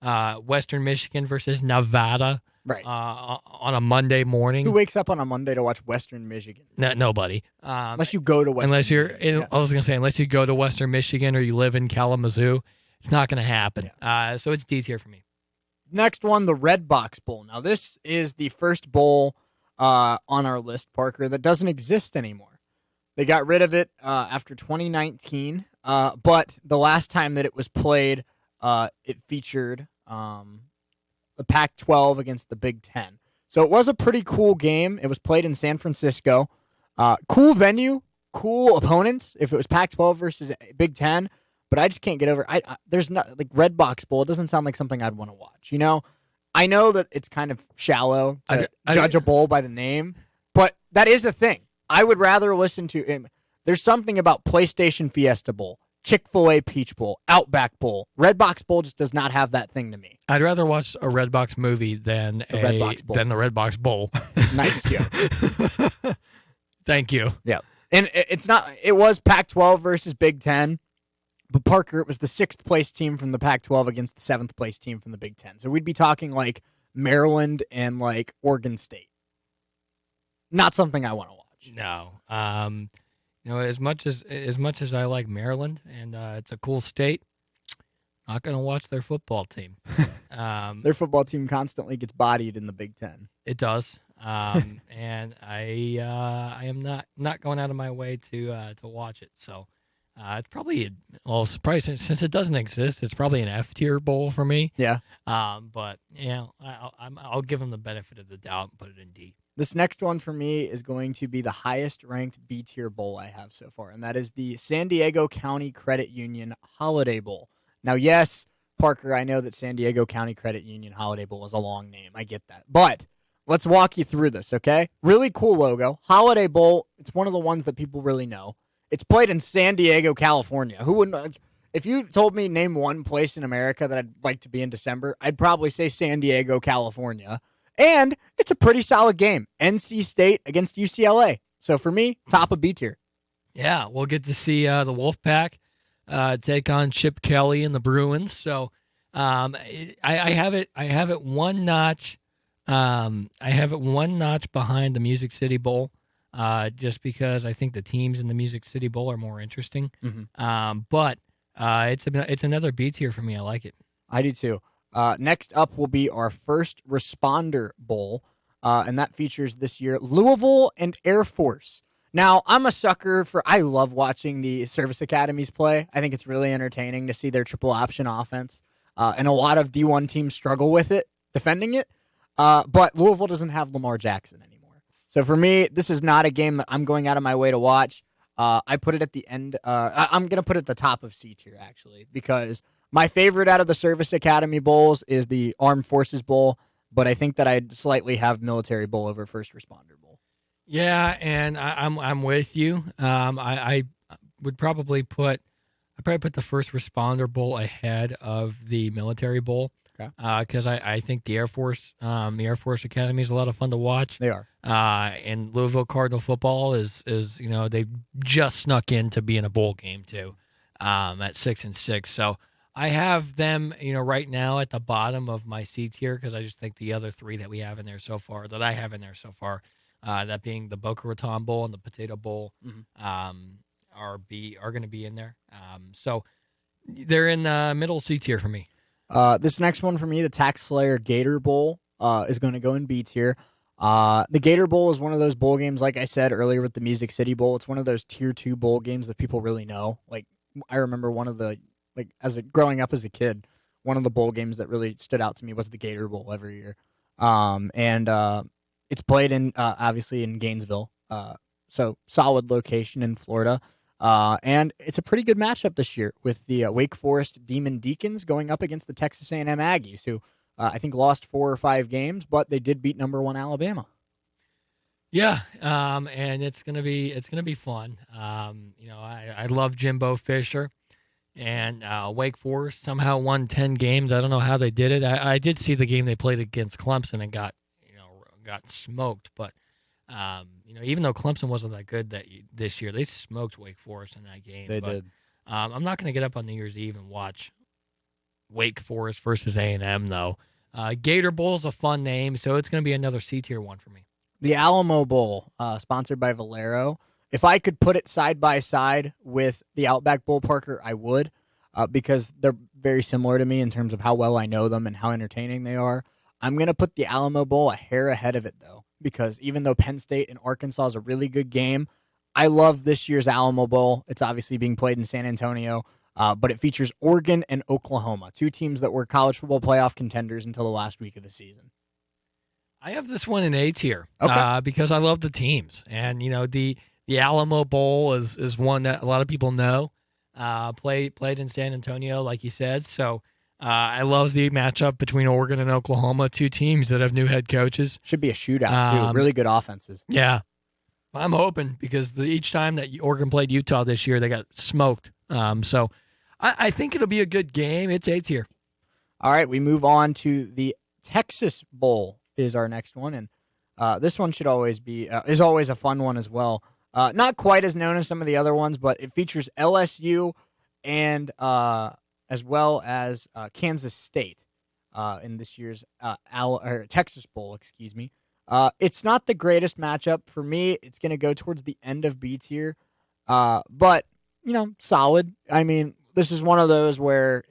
Western Michigan versus Nevada. Right. On a Monday morning. Who wakes up on a Monday to watch Western Michigan? Nobody. Unless you go to Western Michigan. I was going to say, unless you go to Western Michigan or you live in Kalamazoo, it's not going to happen. Yeah. So it's D tier for me. Next one, the Red Box Bowl. Now, this is the first bowl on our list, Parker, that doesn't exist anymore. They got rid of it after 2019, but the last time that it was played, it featured the Pac-12 against the Big Ten. So it was a pretty cool game. It was played in San Francisco. Cool venue, cool opponents if it was Pac-12 versus Big Ten, but I just can't get over there's not like Red Box Bowl. It doesn't sound like something I'd want to watch. You know, I know that it's kind of shallow to judge a bowl by the name, but that is a thing. I would rather listen to there's something about PlayStation Fiesta Bowl, Chick-fil-A Peach Bowl, Outback Bowl. Red Box Bowl just does not have that thing to me. I'd rather watch a Red Box movie than the Red Box Bowl. Nice joke. Thank you. Yeah. And it was Pac-12 versus Big Ten, but Parker, it was the 6th place team from the Pac-12 against the 7th place team from the Big Ten. So we'd be talking like Maryland and like Oregon State. Not something I want to watch. No. You know, as much as I like Maryland and it's a cool state, not going to watch their football team. Their football team constantly gets bodied in the Big Ten. It does, and I am not going out of my way to watch it. So it's probably surprising since it doesn't exist. It's probably an F tier bowl for me. Yeah. But I'll give them the benefit of the doubt and put it in D. This next one for me is going to be the highest ranked B tier bowl I have so far, and that is the San Diego County Credit Union Holiday Bowl. Now, yes, Parker, I know that San Diego County Credit Union Holiday Bowl is a long name. I get that. But let's walk you through this, okay? Really cool logo. Holiday Bowl, it's one of the ones that people really know. It's played in San Diego, California. Who wouldn't? If you told me name one place in America that I'd like to be in December, I'd probably say San Diego, California. And it's a pretty solid game. NC State against UCLA. So for me, top of B tier. Yeah, we'll get to see the Wolfpack take on Chip Kelly and the Bruins. So I have it one notch. I have it one notch behind the Music City Bowl, just because I think the teams in the Music City Bowl are more interesting. Mm-hmm. But it's another B tier for me. I like it. I do too. Next up will be our First Responder Bowl, and that features this year Louisville and Air Force. Now, I'm a sucker I love watching the service academies play. I think it's really entertaining to see their triple option offense, and a lot of D1 teams struggle with it, defending it, but Louisville doesn't have Lamar Jackson anymore. So for me, this is not a game that I'm going out of my way to watch. I put it at the end. I'm going to put it at the top of C tier, actually, because my favorite out of the Service Academy Bowls is the Armed Forces Bowl, but I think that I'd slightly have Military Bowl over First Responder Bowl. Yeah, and I'm with you. I would probably put the First Responder Bowl ahead of the Military Bowl. Okay. Because I think the Air Force Academy is a lot of fun to watch. They are. And Louisville Cardinal football is they just snuck in to be in a bowl game too, at 6-6. So I have them, right now at the bottom of my C tier because I just think the other three that we have in there so far, that being the Boca Raton Bowl and the Potato Bowl, are going to be in there. So they're in the middle C tier for me. This next one for me, the Tax Slayer Gator Bowl, is going to go in B tier. The Gator Bowl is one of those bowl games, like I said earlier with the Music City Bowl. It's one of those tier 2 bowl games that people really know. Like, I remember growing up as a kid, one of the bowl games that really stood out to me was the Gator Bowl every year. It's played in, obviously in Gainesville. So solid location in Florida. And it's a pretty good matchup this year with the Wake Forest Demon Deacons going up against the Texas A&M Aggies, who I think lost 4 or 5 games, but they did beat number 1 Alabama. Yeah, and it's gonna be fun. I love Jimbo Fisher, and Wake Forest somehow won 10 games. I don't know how they did it. I did see the game they played against Clemson and got smoked, but even though Clemson wasn't that good this year, they smoked Wake Forest in that game. They did. I'm not gonna get up on New Year's Eve and watch Wake Forest versus A&M though. Gator Bowl is a fun name, so it's gonna be another C-tier one for me. The Alamo Bowl, sponsored by Valero. If I could put it side by side with the Outback Bowl, Parker, I would, because they're very similar to me in terms of how well I know them and how entertaining they are. I'm going to put the Alamo Bowl a hair ahead of it, though, because even though Penn State and Arkansas is a really good game, I love this year's Alamo Bowl. It's obviously being played in San Antonio, but it features Oregon and Oklahoma, 2 teams that were college football playoff contenders until the last week of the season. I have this one in A tier Okay. because I love the teams. And, the Alamo Bowl is one that a lot of people know, played in San Antonio, like you said. So I love the matchup between Oregon and Oklahoma, 2 teams that have new head coaches. Should be a shootout, too. Really good offenses. Yeah. I'm hoping because each time that Oregon played Utah this year, they got smoked. So I think it'll be a good game. It's A tier. All right, we move on to the Texas Bowl. Is our next one, and this one should always be is always a fun one as well. Not quite as known as some of the other ones, but it features LSU and as well as Kansas State in this year's Texas Bowl. Excuse me. It's not the greatest matchup for me. It's going to go towards the end of B tier, but solid. I mean, this is one of those where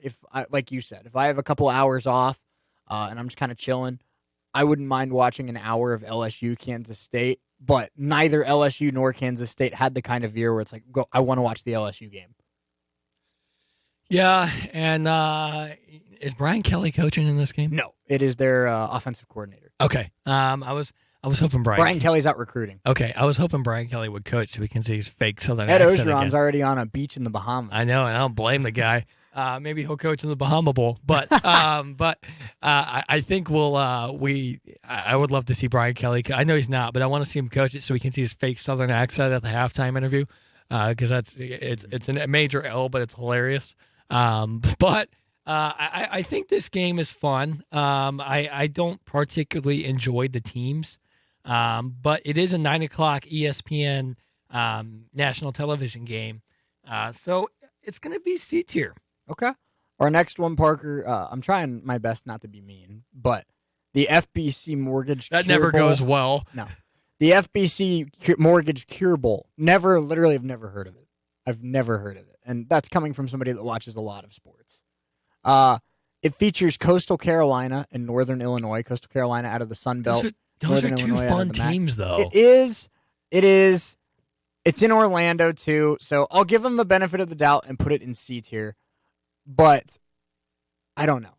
like you said, if I have a couple hours off and I'm just kind of chilling, I wouldn't mind watching an hour of LSU, Kansas State, but neither LSU nor Kansas State had the kind of year where it's like, I want to watch the LSU game. Yeah, and is Brian Kelly coaching in this game? No, it is their offensive coordinator. Okay, I was hoping Brian Kelly's out recruiting. Okay, I was hoping Brian Kelly would coach so we can see his fake Southern Ed accent Ogeron's again. already on a beach in the Bahamas. I know, and I don't blame the guy. Maybe he'll coach in the Bahamas Bowl, but I think I would love to see Brian Kelly. I know he's not, but I want to see him coach it so we can see his fake Southern accent at the halftime interview because it's a major L, but it's hilarious. But I think this game is fun. I don't particularly enjoy the teams, but it is a 9:00 ESPN national television game, so it's going to be C tier. Okay. Our next one, Parker, I'm trying my best not to be mean, but the FBC Mortgage That Cure never Bowl, goes well. No. The FBC Mortgage Cure Bowl. I've never heard of it. I've never heard of it. And that's coming from somebody that watches a lot of sports. It features Coastal Carolina and Northern Illinois. Coastal Carolina out of the Sun Belt. Those are two Illinois out of fun the Mack. teams, though. It is. It's in Orlando, too. So I'll give them the benefit of the doubt and put it in C tier. But I don't know.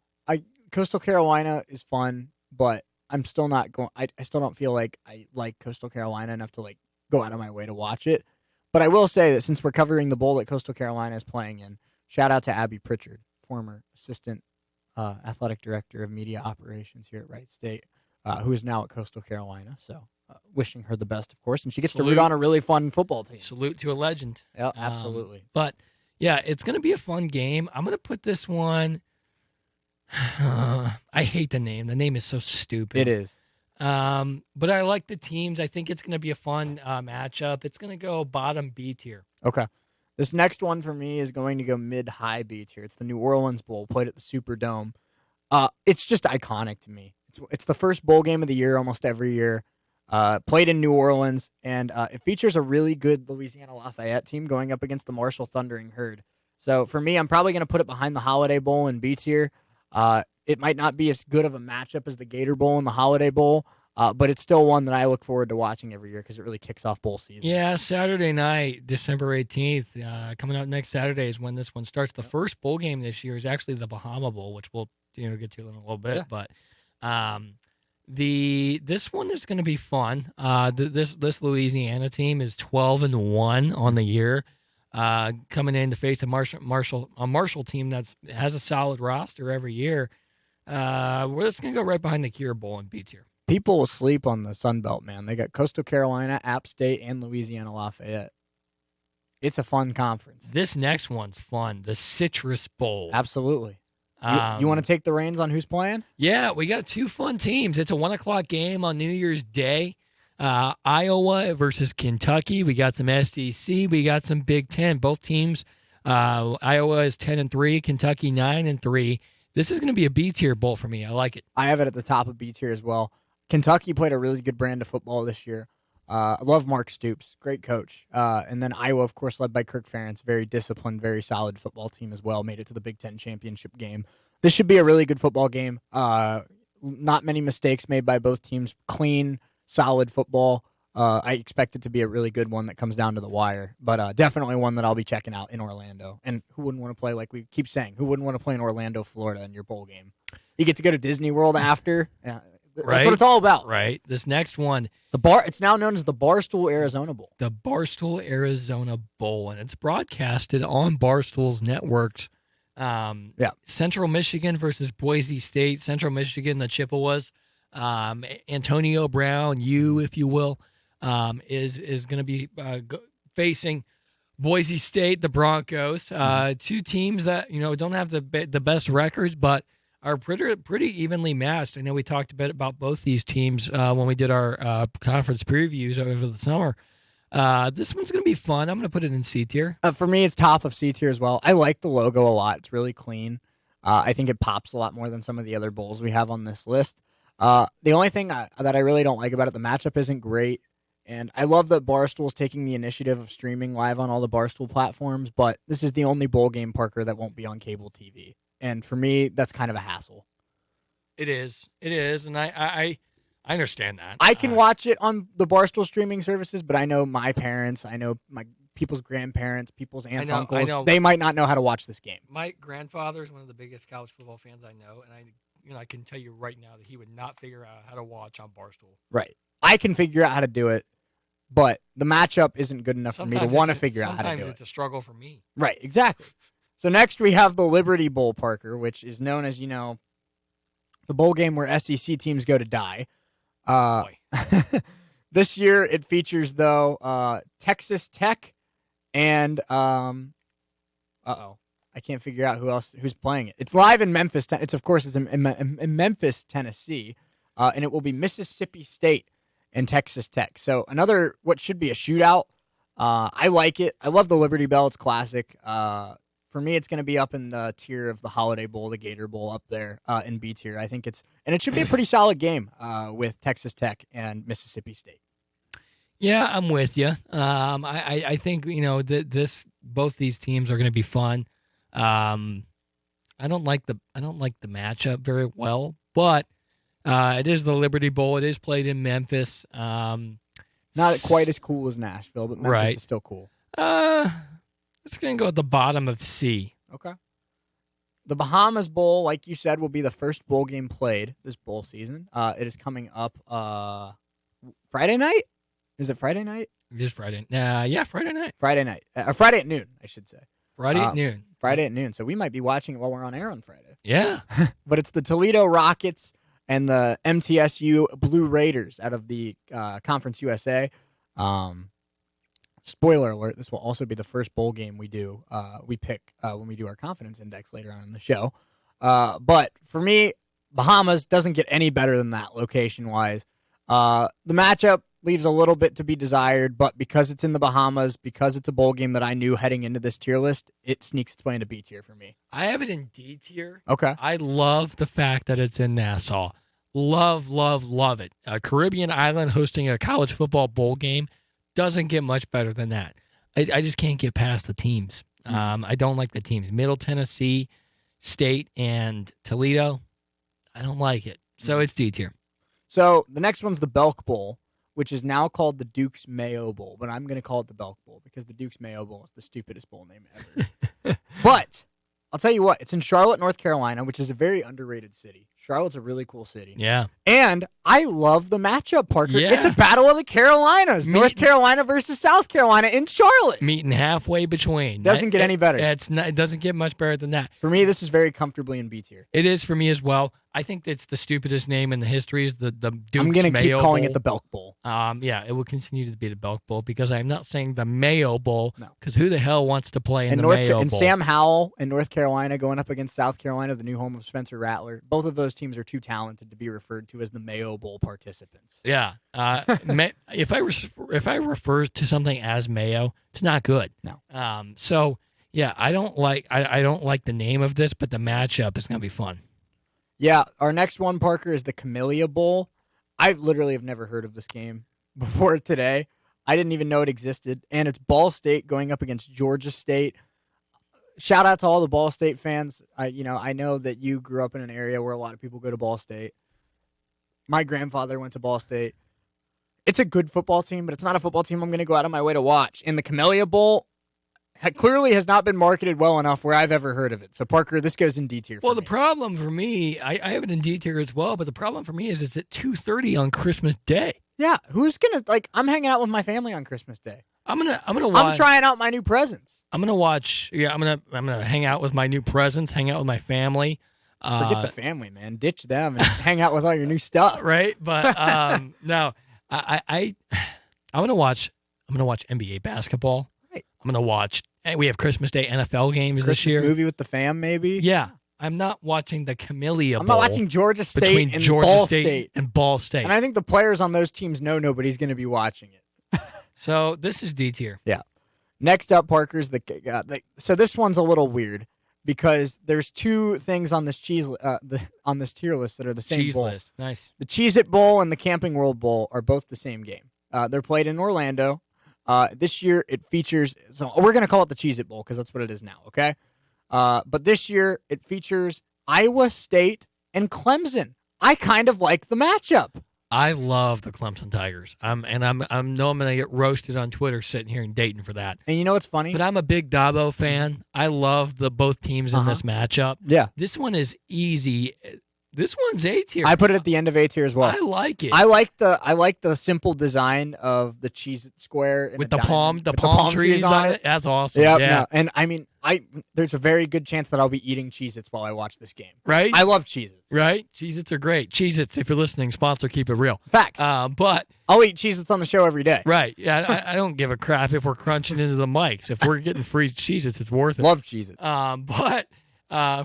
Coastal Carolina is fun, but I'm still not going. I still don't feel like I like Coastal Carolina enough to go out of my way to watch it. But I will say that since we're covering the bowl that Coastal Carolina is playing in, shout out to Abby Pritchard, former assistant athletic director of media operations here at Wright State, who is now at Coastal Carolina. So wishing her the best, of course, and she gets to root on a really fun football team. Salute to a legend. Yeah, absolutely. But yeah, it's going to be a fun game. I'm going to put this one. I hate the name. The name is so stupid. It is. But I like the teams. I think it's going to be a fun matchup. It's going to go bottom B tier. Okay. This next one for me is going to go mid-high B tier. It's the New Orleans Bowl, played at the Superdome. It's just iconic to me. It's the first bowl game of the year almost every year. Played in New Orleans, and it features a really good Louisiana Lafayette team going up against the Marshall Thundering Herd. So for me, I'm probably going to put it behind the Holiday Bowl in B tier. It might not be as good of a matchup as the Gator Bowl and the Holiday Bowl, but it's still one that I look forward to watching every year because it really kicks off bowl season. Yeah, Saturday night, December 18th, coming out next Saturday is when this one starts. The first bowl game this year is actually the Bahamas Bowl, which we'll get to in a little bit. Yeah. But this one is going to be fun. This Louisiana team is 12-1 on the year. coming in to face a Marshall team that has a solid roster every year. We're just going to go right behind the Cure Bowl in B tier. People will sleep on the Sun Belt, man. They got Coastal Carolina, App State, and Louisiana Lafayette. It's a fun conference. This next one's fun. The Citrus Bowl. Absolutely. You want to take the reins on who's playing? Yeah, we got 2 fun teams. It's a 1:00 game on New Year's Day. Iowa versus Kentucky. We got some SEC. We got some Big Ten. Both teams. Iowa is 10-3. Kentucky 9-3. This is going to be a B tier bowl for me. I like it. I have it at the top of B tier as well. Kentucky played a really good brand of football this year. I love Mark Stoops, great coach. And then Iowa, of course, led by Kirk Ferentz, very disciplined, very solid football team as well. Made it to the Big Ten championship game. This should be a really good football game. Not many mistakes made by both teams. Clean, solid football. I expect it to be a really good one that comes down to the wire, but definitely one that I'll be checking out in Orlando. And who wouldn't want to play, like we keep saying, who wouldn't want to play in Orlando, Florida in your bowl game? You get to go to Disney World after. That's what it's all about. Right. This next one. It's now known as the Barstool Arizona Bowl. The Barstool Arizona Bowl, and it's broadcasted on Barstool's networks. Central Michigan versus Boise State. Central Michigan, the Chippewas. Antonio Brown, if you will, is going to be facing Boise State, the Broncos. 2 teams that don't have the best records, but are pretty evenly matched. I know we talked a bit about both these teams when we did our conference previews over the summer. This one's going to be fun. I'm going to put it in C tier. For me, it's top of C tier as well. I like the logo a lot. It's really clean. I think it pops a lot more than some of the other bowls we have on this list. The only thing that I really don't like about it, the matchup isn't great. And I love that Barstool's taking the initiative of streaming live on all the Barstool platforms, but this is the only bowl game, Parker, that won't be on cable TV. And for me, that's kind of a hassle. It is, and I understand that. I can watch it on the Barstool streaming services, but I know my parents, I know my people's grandparents, people's aunts, uncles, they might not know how to watch this game. My grandfather is one of the biggest college football fans I know, and I can tell you right now that he would not figure out how to watch on Barstool. Right. I can figure out how to do it, but the matchup isn't good enough for me to want to figure out how to do it. Sometimes it's a struggle for me. Right, exactly. So next we have the Liberty Bowl, Parker, which is known as, the bowl game where SEC teams go to die. This year it features, though, Texas Tech and, I can't figure out who's playing it. It's live in Memphis. It's in Memphis, Tennessee, and it will be Mississippi State and Texas Tech. So another, what should be a shootout. I like it. I love the Liberty Bell. It's classic. For me, it's going to be up in the tier of the Holiday Bowl, the Gator Bowl up there in B tier. I think it should be a pretty solid game with Texas Tech and Mississippi State. Yeah, I'm with you. I think both these teams are going to be fun. I don't like the matchup very well, but it is the Liberty Bowl. It is played in Memphis. Not quite as cool as Nashville, but Memphis is still cool. It's going to go at the bottom of C. Okay. The Bahamas Bowl, like you said, will be the first bowl game played this bowl season. It is coming up Friday night? Is it Friday night? It is Friday. Yeah, Friday night. Friday night. Friday at noon, I should say. Friday at noon. Friday at noon. So we might be watching it while we're on air on Friday. Yeah. But it's the Toledo Rockets and the MTSU Blue Raiders out of the Conference USA. Spoiler alert, this will also be the first bowl game we pick when we do our confidence index later on in the show. But for me, Bahamas doesn't get any better than that location-wise. The matchup leaves a little bit to be desired, but because it's in the Bahamas, because it's a bowl game that I knew heading into this tier list, it sneaks its way into B tier for me. I have it in D tier. Okay. I love the fact that it's in Nassau. Love, love, love it. A Caribbean island hosting a college football bowl game doesn't get much better than that. I just can't get past the teams. I don't like the teams. Middle Tennessee State and Toledo, I don't like it. So it's D tier. So the next one's the Belk Bowl, which is now called the Duke's Mayo Bowl, but I'm going to call it the Belk Bowl because the Duke's Mayo Bowl is the stupidest bowl name ever. But I'll tell you what, it's in Charlotte, North Carolina, which is a very underrated city. Charlotte's a really cool city. Yeah. And I love the matchup, Parker. Yeah. It's a battle of the Carolinas. North Carolina versus South Carolina in Charlotte. Meeting halfway between. Doesn't get any better. It doesn't get much better than that. For me, this is very comfortably in B tier. It is for me as well. I think it's the stupidest name in the history is the Duke's I'm going to keep calling Bowl. it the Belk Bowl. Yeah, it will continue to be the Belk Bowl because I'm not saying the Mayo Bowl because who the hell wants to play in the Mayo Bowl? And Sam Howell in North Carolina going up against South Carolina, the new home of Spencer Rattler. Both of those teams are too talented to be referred to as the Mayo Bowl participants. Yeah. If I refer to something as Mayo, it's not good. No. So yeah, I don't like the name of this, but the matchup is gonna be fun. Yeah, our next one, Parker, is the Camellia Bowl. I literally have never heard of this game before today. I didn't even know it existed. And it's Ball State going up against Georgia State. Shout out to all the Ball State fans. I know that you grew up in an area where a lot of people go to Ball State. My grandfather went to Ball State. It's a good football team, but it's not a football team I'm going to go out of my way to watch. In the Camellia Bowl, clearly has not been marketed well enough where I've ever heard of it. So, Parker, this goes in D tier. Well, the problem for me, I have it in D tier as well, but the problem for me is it's at 2:30 on Christmas Day. Yeah, who's gonna I'm hanging out with my family on Christmas Day. I'm gonna watch. I'm trying out my new presents. I'm gonna watch. Yeah, I'm gonna hang out with my new presents, hang out with my family. Forget the family, man. Ditch them and hang out with all your new stuff. Right, but no, I'm gonna watch NBA basketball. Right. I'm gonna watch. We have Christmas Day NFL games this year. Movie with the fam, maybe. Yeah, I'm not watching the Camellia Bowl. I'm not watching Georgia State between and Georgia Ball State and Ball State. And I think the players on those teams know nobody's going to be watching it. So this is D tier. Yeah. Next up, Parker's so this one's a little weird because there's two things on this on this tier list that are the same Cheese bowl. list. Nice. The Cheez-It Bowl and the Camping World Bowl are both the same game. They're played in Orlando. This year it features, so we're going to call it the Cheez-It Bowl because that's what it is now, okay? But this year it features Iowa State and Clemson. I kind of like the matchup. I love the Clemson Tigers. I know I'm going to get roasted on Twitter sitting here in Dayton for that. And you know what's funny? But I'm a big Dabo fan. I love both teams in this matchup. Yeah. This one is easy. This one's A tier. I put it at the end of A tier as well. I like it. I like the simple design of the Cheez-It square with the palm trees on it. That's awesome. Yep, yeah. No. And I mean, there's a very good chance that I'll be eating Cheez-Its while I watch this game. Right? I love Cheez-Its. Right? Cheez-Its are great. Cheez-Its, if you're listening, sponsor Keep It Real. Facts. But I'll eat Cheez-Its on the show every day. Right. Yeah, I don't give a crap if we're crunching into the mics. If we're getting free Cheez-Its, it's worth it. Love Cheez-Its. But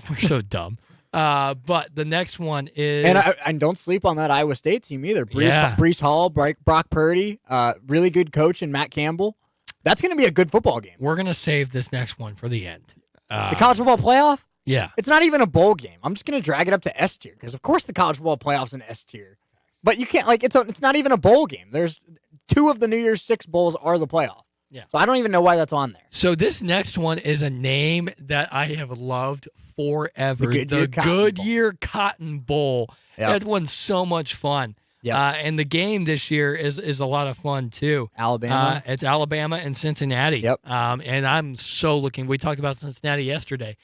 we're so dumb. But the next one is... And don't sleep on that Iowa State team either. Breece Hall, Brock Purdy, really good coach, and Matt Campbell. That's going to be a good football game. We're going to save this next one for the end. The college football playoff? Yeah. It's not even a bowl game. I'm just going to drag it up to S tier because, of course, the college football playoff's an S tier. But you can't, it's not even a bowl game. There's 2 of the New Year's 6 bowls are the playoff. Yeah. So I don't even know why that's on there. So this next one is a name that I have loved forever. The Goodyear Cotton Bowl. Yep. That one's so much fun. Yeah. And the game this year is a lot of fun too. Alabama. It's Alabama and Cincinnati. Yep. And I'm so looking. We talked about Cincinnati yesterday.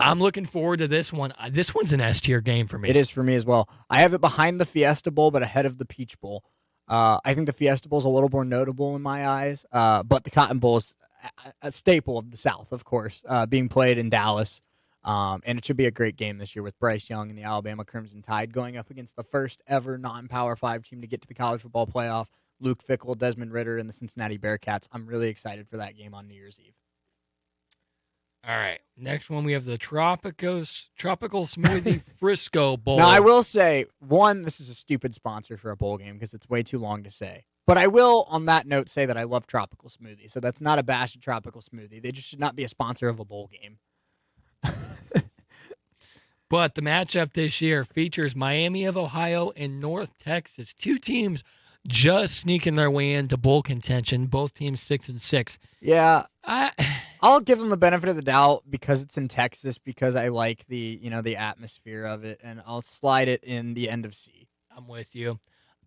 I'm looking forward to this one. This one's an S tier game for me. It is for me as well. I have it behind the Fiesta Bowl, but ahead of the Peach Bowl. I think the Fiesta Bowl is a little more notable in my eyes, but the Cotton Bowl is a staple of the South, of course, being played in Dallas. And it should be a great game this year with Bryce Young and the Alabama Crimson Tide going up against the first ever non-Power 5 team to get to the college football playoff, Luke Fickell, Desmond Ridder, and the Cincinnati Bearcats. I'm really excited for that game on New Year's Eve. All right. Next one, we have the Tropical Smoothie Frisco Bowl. Now, I will say, this is a stupid sponsor for a bowl game because it's way too long to say. But I will, on that note, say that I love Tropical Smoothie. So that's not a bash at Tropical Smoothie. They just should not be a sponsor of a bowl game. But the matchup this year features Miami of Ohio and North Texas. 2 teams just sneaking their way into bowl contention. Both teams 6-6. Yeah. I'll give them the benefit of the doubt because it's in Texas, because I like the atmosphere of it, and I'll slide it in the end of C. I'm with you.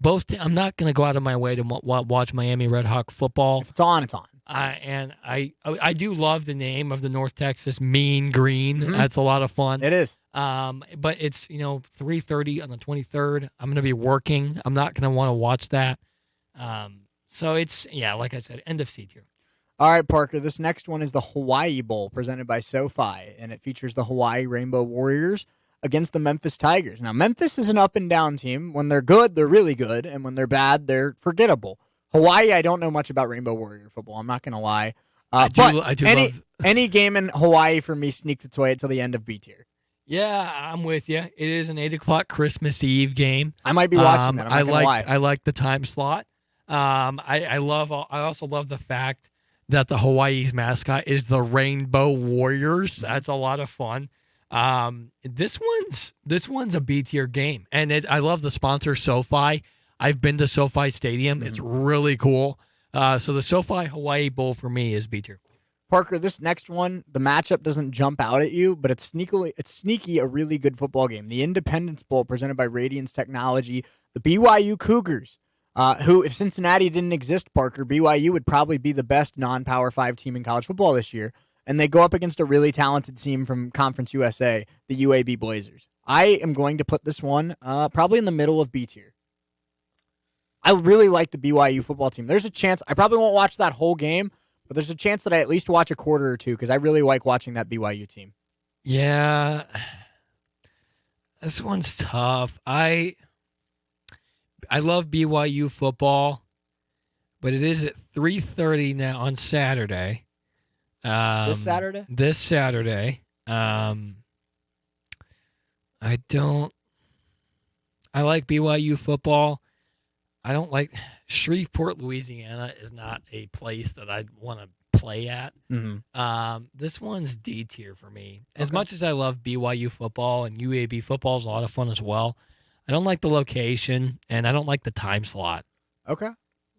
I'm not going to go out of my way to watch Miami Red Hawk football. If it's on, it's on. And I do love the name of the North Texas Mean Green. Mhm. That's a lot of fun. It is. But it's 3:30 on the 23rd. I'm going to be working. I'm not going to want to watch that. So it's like I said, end of C tier. All right, Parker. This next one is the Hawaii Bowl presented by SoFi, and it features the Hawaii Rainbow Warriors against the Memphis Tigers. Now, Memphis is an up and down team. When they're good, they're really good, and when they're bad, they're forgettable. Hawaii, I don't know much about Rainbow Warrior football. I'm not going to lie. I do love any game in Hawaii for me sneaks its way until the end of B tier. Yeah, I'm with you. It is an 8:00 Christmas Eve game. I might be watching that. I'm not gonna lie. I like the time slot. I also love the fact that the Hawaii's mascot is the Rainbow Warriors. That's a lot of fun. This one's a B tier game, and I love the sponsor SoFi. I've been to SoFi Stadium. It's really cool. So the SoFi Hawaii Bowl for me is B tier. Parker, this next one, the matchup doesn't jump out at you, but it's sneaky a really good football game. The Independence Bowl presented by Radiance Technology, the BYU Cougars, who, if Cincinnati didn't exist, Parker, BYU would probably be the best non-Power 5 team in college football this year. And they go up against a really talented team from Conference USA, the UAB Blazers. I am going to put this one probably in the middle of B tier. I really like the BYU football team. There's a chance, I probably won't watch that whole game, but there's a chance that I at least watch a quarter or two because I really like watching that BYU team. Yeah. This one's tough. I love BYU football, but it is at 3:30 now on Saturday. This Saturday? This Saturday. I like BYU football. I don't like Shreveport, Louisiana is not a place that I'd want to play at. Mm-hmm. This one's D tier for me. As much as I love BYU football and UAB football is a lot of fun as well, I don't like the location and I don't like the time slot. Okay.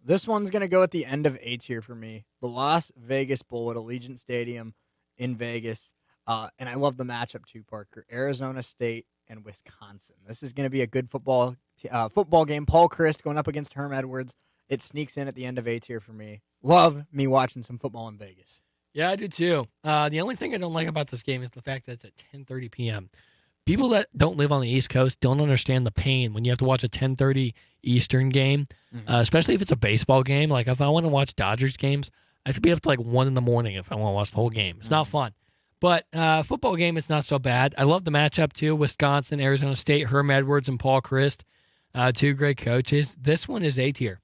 This one's going to go at the end of A tier for me. The Las Vegas Bowl at Allegiant Stadium in Vegas. And I love the matchup too, Parker. Arizona State and Wisconsin. This is going to be a good football game. Paul Chryst going up against Herm Edwards. It sneaks in at the end of A tier for me. Love me watching some football in Vegas. Yeah, I do too. The only thing I don't like about this game is the fact that it's at 10:30 p.m. People that don't live on the East Coast don't understand the pain when you have to watch a 10:30 Eastern game, especially if it's a baseball game. Like if I want to watch Dodgers games, I should be up to like 1 in the morning if I want to watch the whole game. It's not fun. But football game, it's not so bad. I love the matchup too. Wisconsin, Arizona State, Herm Edwards, and Paul Chryst, two great coaches. This one is A tier.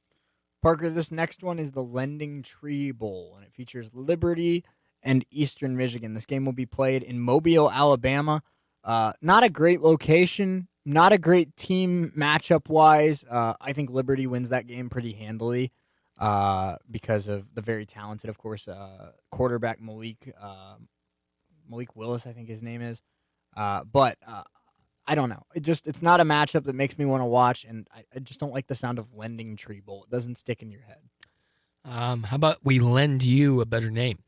Parker, this next one is the Lending Tree Bowl, and it features Liberty and Eastern Michigan. This game will be played in Mobile, Alabama. Not a great location, not a great team matchup-wise. I think Liberty wins that game pretty handily because of the very talented, of course, quarterback Malik Willis, I think his name is. But I don't know. It's not a matchup that makes me want to watch, and I just don't like the sound of Lending Tree Bowl. It doesn't stick in your head. How about we lend you a better name?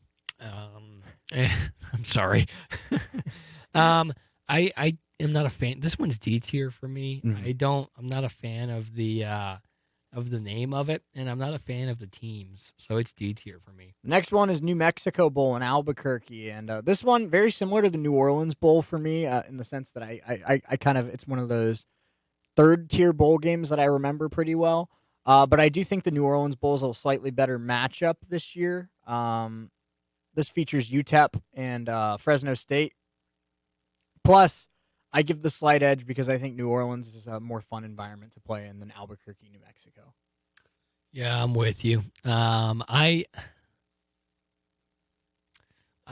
I'm sorry. I am not a fan. This one's D tier for me. I'm not a fan of the name of it, and I'm not a fan of the teams. So it's D tier for me. Next one is New Mexico Bowl in Albuquerque, and this one very similar to the New Orleans Bowl for me in the sense that I kind of, it's one of those third tier bowl games that I remember pretty well. But I do think the New Orleans Bowl is a slightly better matchup this year. This features UTEP and Fresno State. Plus, I give the slight edge because I think New Orleans is a more fun environment to play in than Albuquerque, New Mexico. Yeah, I'm with you. I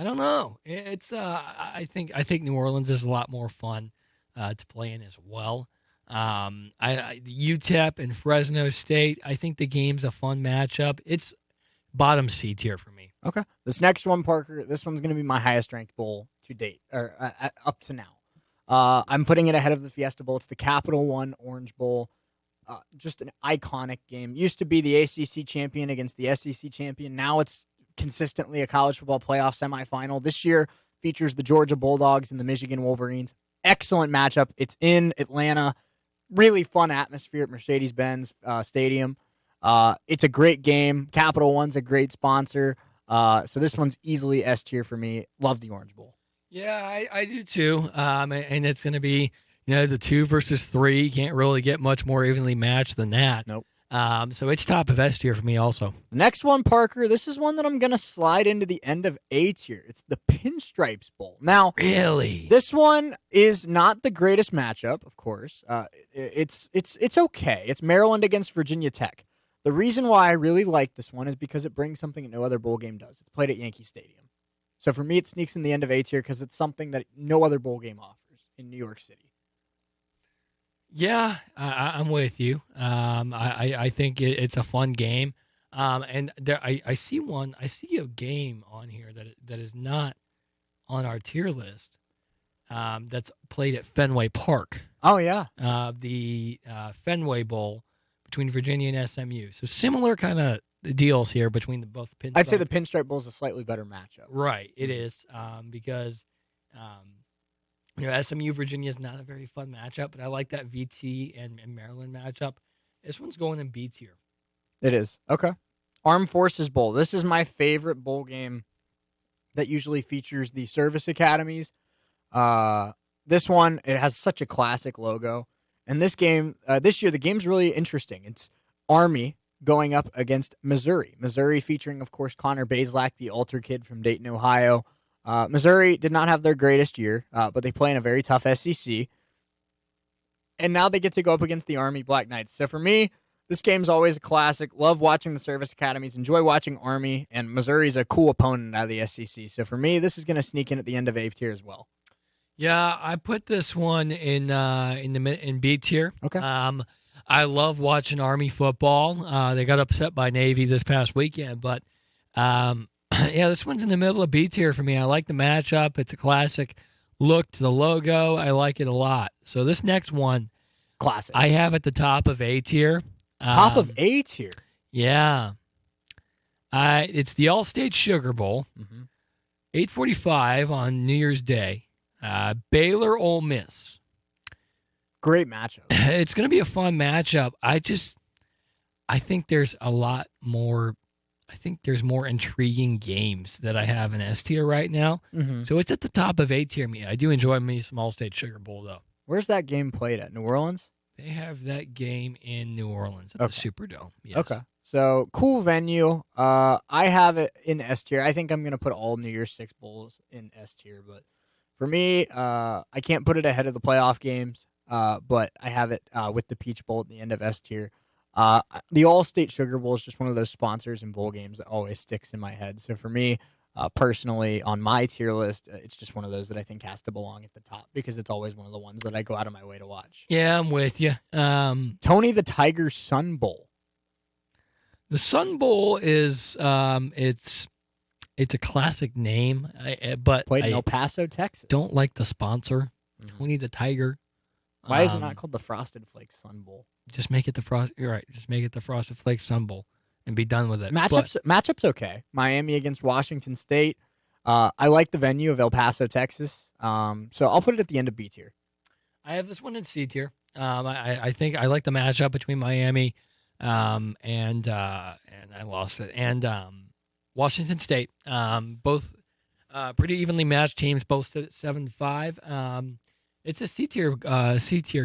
don't know. It's I think New Orleans is a lot more fun to play in as well. UTEP and Fresno State. I think the game's a fun matchup. It's bottom C tier for me. Okay. This next one, Parker. This one's going to be my highest ranked bowl to date, or up to now. I'm putting it ahead of the Fiesta Bowl. It's the Capital One Orange Bowl. Just an iconic game. Used to be the ACC champion against the SEC champion. Now it's consistently a college football playoff semifinal. This year features the Georgia Bulldogs and the Michigan Wolverines. Excellent matchup. It's in Atlanta. Really fun atmosphere at Mercedes-Benz Stadium. It's a great game. Capital One's a great sponsor. So this one's easily S tier for me. Love the Orange Bowl. Yeah, I do too. And it's going to be, the 2 versus 3. You can't really get much more evenly matched than that. Nope. So it's top of S tier for me also. The next one, Parker, this is one that I'm going to slide into the end of A tier. It's the Pinstripes Bowl. Now, really, this one is not the greatest matchup, of course. It's okay. It's Maryland against Virginia Tech. The reason why I really like this one is because it brings something that no other bowl game does. It's played at Yankee Stadium. So for me, it sneaks in the end of A tier because it's something that no other bowl game offers in New York City. Yeah, I'm with you. I think it's a fun game. And there, I see a game on here that is not on our tier list. That's played at Fenway Park. Oh yeah, the Fenway Bowl between Virginia and SMU. So similar kind of deals here between both Pinstripes. I'd say the Pinstripe Bowl is a slightly better matchup. Right, it is because. SMU Virginia is not a very fun matchup, but I like that VT and Maryland matchup. This one's going in B tier. It is. Okay. Armed Forces Bowl. This is my favorite bowl game that usually features the service academies. This one, it has such a classic logo. And this game, this year, the game's really interesting. It's Army going up against Missouri. Missouri featuring, of course, Connor Bazelak, the altar kid from Dayton, Ohio. Missouri did not have their greatest year, but they play in a very tough SEC. And now they get to go up against the Army Black Knights. So for me, this game's always a classic. Love watching the service academies. Enjoy watching Army. And Missouri's a cool opponent out of the SEC. So for me, this is going to sneak in at the end of A tier as well. Yeah, I put this one in B tier. Okay. I love watching Army football. They got upset by Navy this past weekend, but yeah, this one's in the middle of B tier for me. I like the matchup. It's a classic look to the logo. I like it a lot. So this next one, classic, I have at the top of A tier. Top of A tier? Yeah. It's the All-State Sugar Bowl, 8:45 on New Year's Day. Baylor Ole Miss. Great matchup. It's going to be a fun matchup. I think there's a lot more. I think there's more intriguing games that I have in S tier right now. So it's at the top of A tier. Me, I do enjoy me some All-State Sugar Bowl though. Where's that game played at? New Orleans? They have that game in New Orleans at the Superdome. Yes. Okay. So cool venue. I have it in S tier. I think I'm going to put all New Year's Six bowls in S tier, but for me, I can't put it ahead of the playoff games. But I have it with the Peach Bowl at the end of S tier. The All-State Sugar Bowl is just one of those sponsors and bowl games that always sticks in my head. So for me, personally, on my tier list, it's just one of those that I think has to belong at the top because it's always one of the ones that I go out of my way to watch. Yeah, I'm with you. Tony the Tiger Sun Bowl. The Sun Bowl is it's a classic name, but played in El Paso, Texas. Don't like the sponsor, Tony the Tiger. Why is it not called the Frosted Flakes Sun Bowl? Just make it the You're right. Just make it the Frosted Flakes Sun Bowl and be done with it. Matchups okay. Miami against Washington State. I like the venue of El Paso, Texas. So I'll put it at the end of B tier. I have this one in C tier. I think I like the matchup between Miami and I lost it and Washington State. Both pretty evenly matched teams, both at 7-5. It's a C tier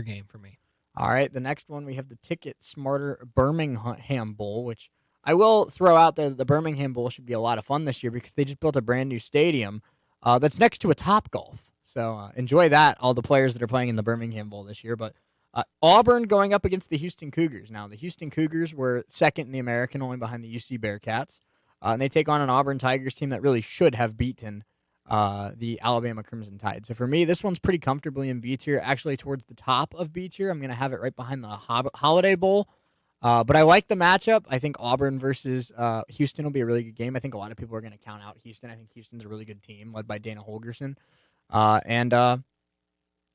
game for me. All right, the next one we have the Ticket Smarter Birmingham Bowl, which I will throw out there that the Birmingham Bowl should be a lot of fun this year because they just built a brand new stadium that's next to a Topgolf. So enjoy that, all the players that are playing in the Birmingham Bowl this year. But Auburn going up against the Houston Cougars. Now, the Houston Cougars were second in the American, only behind the UC Bearcats. And they take on an Auburn Tigers team that really should have beaten the Alabama Crimson Tide. So for me, this one's pretty comfortably in B tier, actually towards the top of B tier. I'm going to have it right behind the Holiday Bowl. But I like the matchup. I think Auburn versus Houston will be a really good game. I think a lot of people are going to count out Houston. I think Houston's a really good team led by Dana Holgerson. And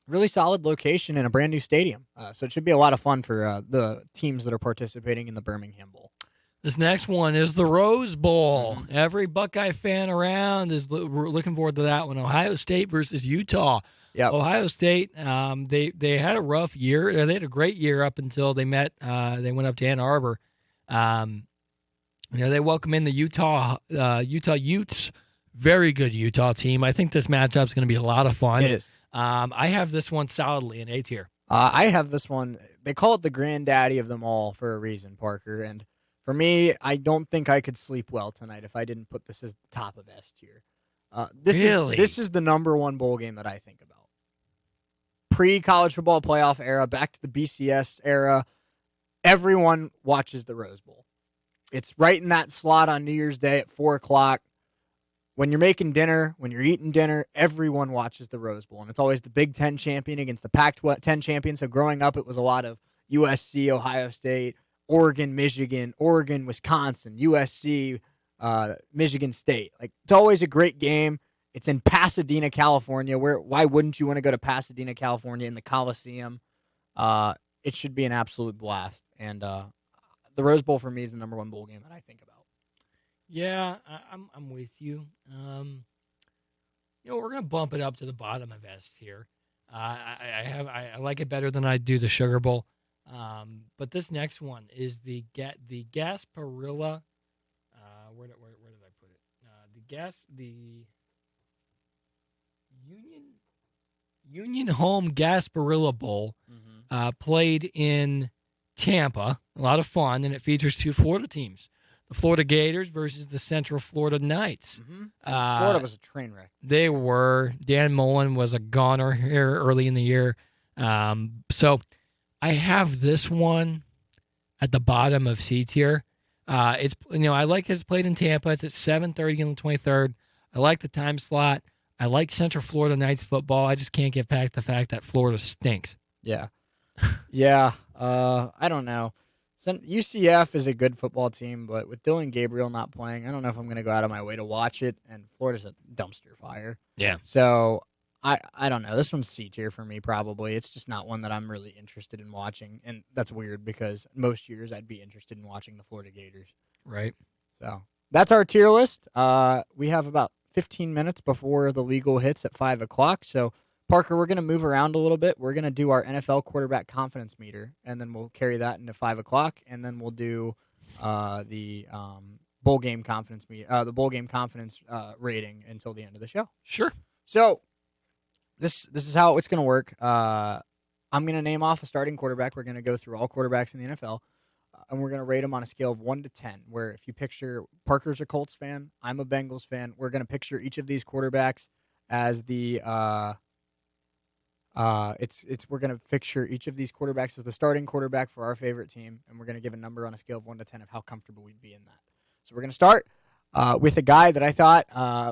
really solid location in a brand new stadium. So it should be a lot of fun for the teams that are participating in the Birmingham Bowl. This next one is the Rose Bowl. Every Buckeye fan around is looking forward to that one. Ohio State versus Utah. Yep. Ohio State, they had a rough year. They had a great year up until they went up to Ann Arbor. They welcome in the Utah Utes. Very good Utah team. I think this matchup's going to be a lot of fun. It is. I have this one solidly in A tier. I have this one. They call it the granddaddy of them all for a reason, Parker. And for me, I don't think I could sleep well tonight if I didn't put this as the top of S tier. This is the number one bowl game that I think about. Pre-college football playoff era, back to the BCS era, everyone watches the Rose Bowl. It's right in that slot on New Year's Day at 4 o'clock. When you're making dinner, when you're eating dinner, everyone watches the Rose Bowl. And it's always the Big Ten champion against the Pac-10 champion. So growing up, it was a lot of USC, Ohio State, Oregon, Michigan, Oregon, Wisconsin, USC, Michigan State. Like, it's always a great game. It's in Pasadena, California. Why wouldn't you want to go to Pasadena, California in the Coliseum? It should be an absolute blast. And the Rose Bowl for me is the number one bowl game that I think about. Yeah, I'm with you. We're gonna bump it up to the bottom of S tier. I like it better than I do the Sugar Bowl. But this next one is the Gasparilla. Where did I put it? The Union Home Gasparilla Bowl, played in Tampa. A lot of fun, and it features two Florida teams. The Florida Gators versus the Central Florida Knights. Florida was a train wreck. They were. Dan Mullen was a goner here early in the year. So I have this one at the bottom of C tier. It's I like it's played in Tampa. It's at 7:30 on the 23rd. I like the time slot. I like Central Florida Knights football. I just can't get past the fact that Florida stinks. Yeah. Yeah. I don't know. UCF is a good football team, but with Dylan Gabriel not playing, I don't know if I'm going to go out of my way to watch it, and Florida's a dumpster fire. Yeah. So, I don't know. This one's C tier for me, probably. It's just not one that I'm really interested in watching, and that's weird because most years I'd be interested in watching the Florida Gators. Right. So, that's our tier list. We have about 15 minutes before the legal hits at 5 o'clock, so Parker, we're going to move around a little bit. We're going to do our NFL quarterback confidence meter, and then we'll carry that into 5 o'clock, and then we'll do the bowl game confidence rating until the end of the show. Sure. So this is how it's going to work. I'm going to name off a starting quarterback. We're going to go through all quarterbacks in the NFL, and we're going to rate them on a scale of 1 to 10. Where if you picture Parker's a Colts fan, I'm a Bengals fan. We're going to picture each of these quarterbacks as the we're going to picture each of these quarterbacks as the starting quarterback for our favorite team, and we're going to give a number on a scale of 1 to 10 of how comfortable we'd be in that. So we're going to start with a guy that I thought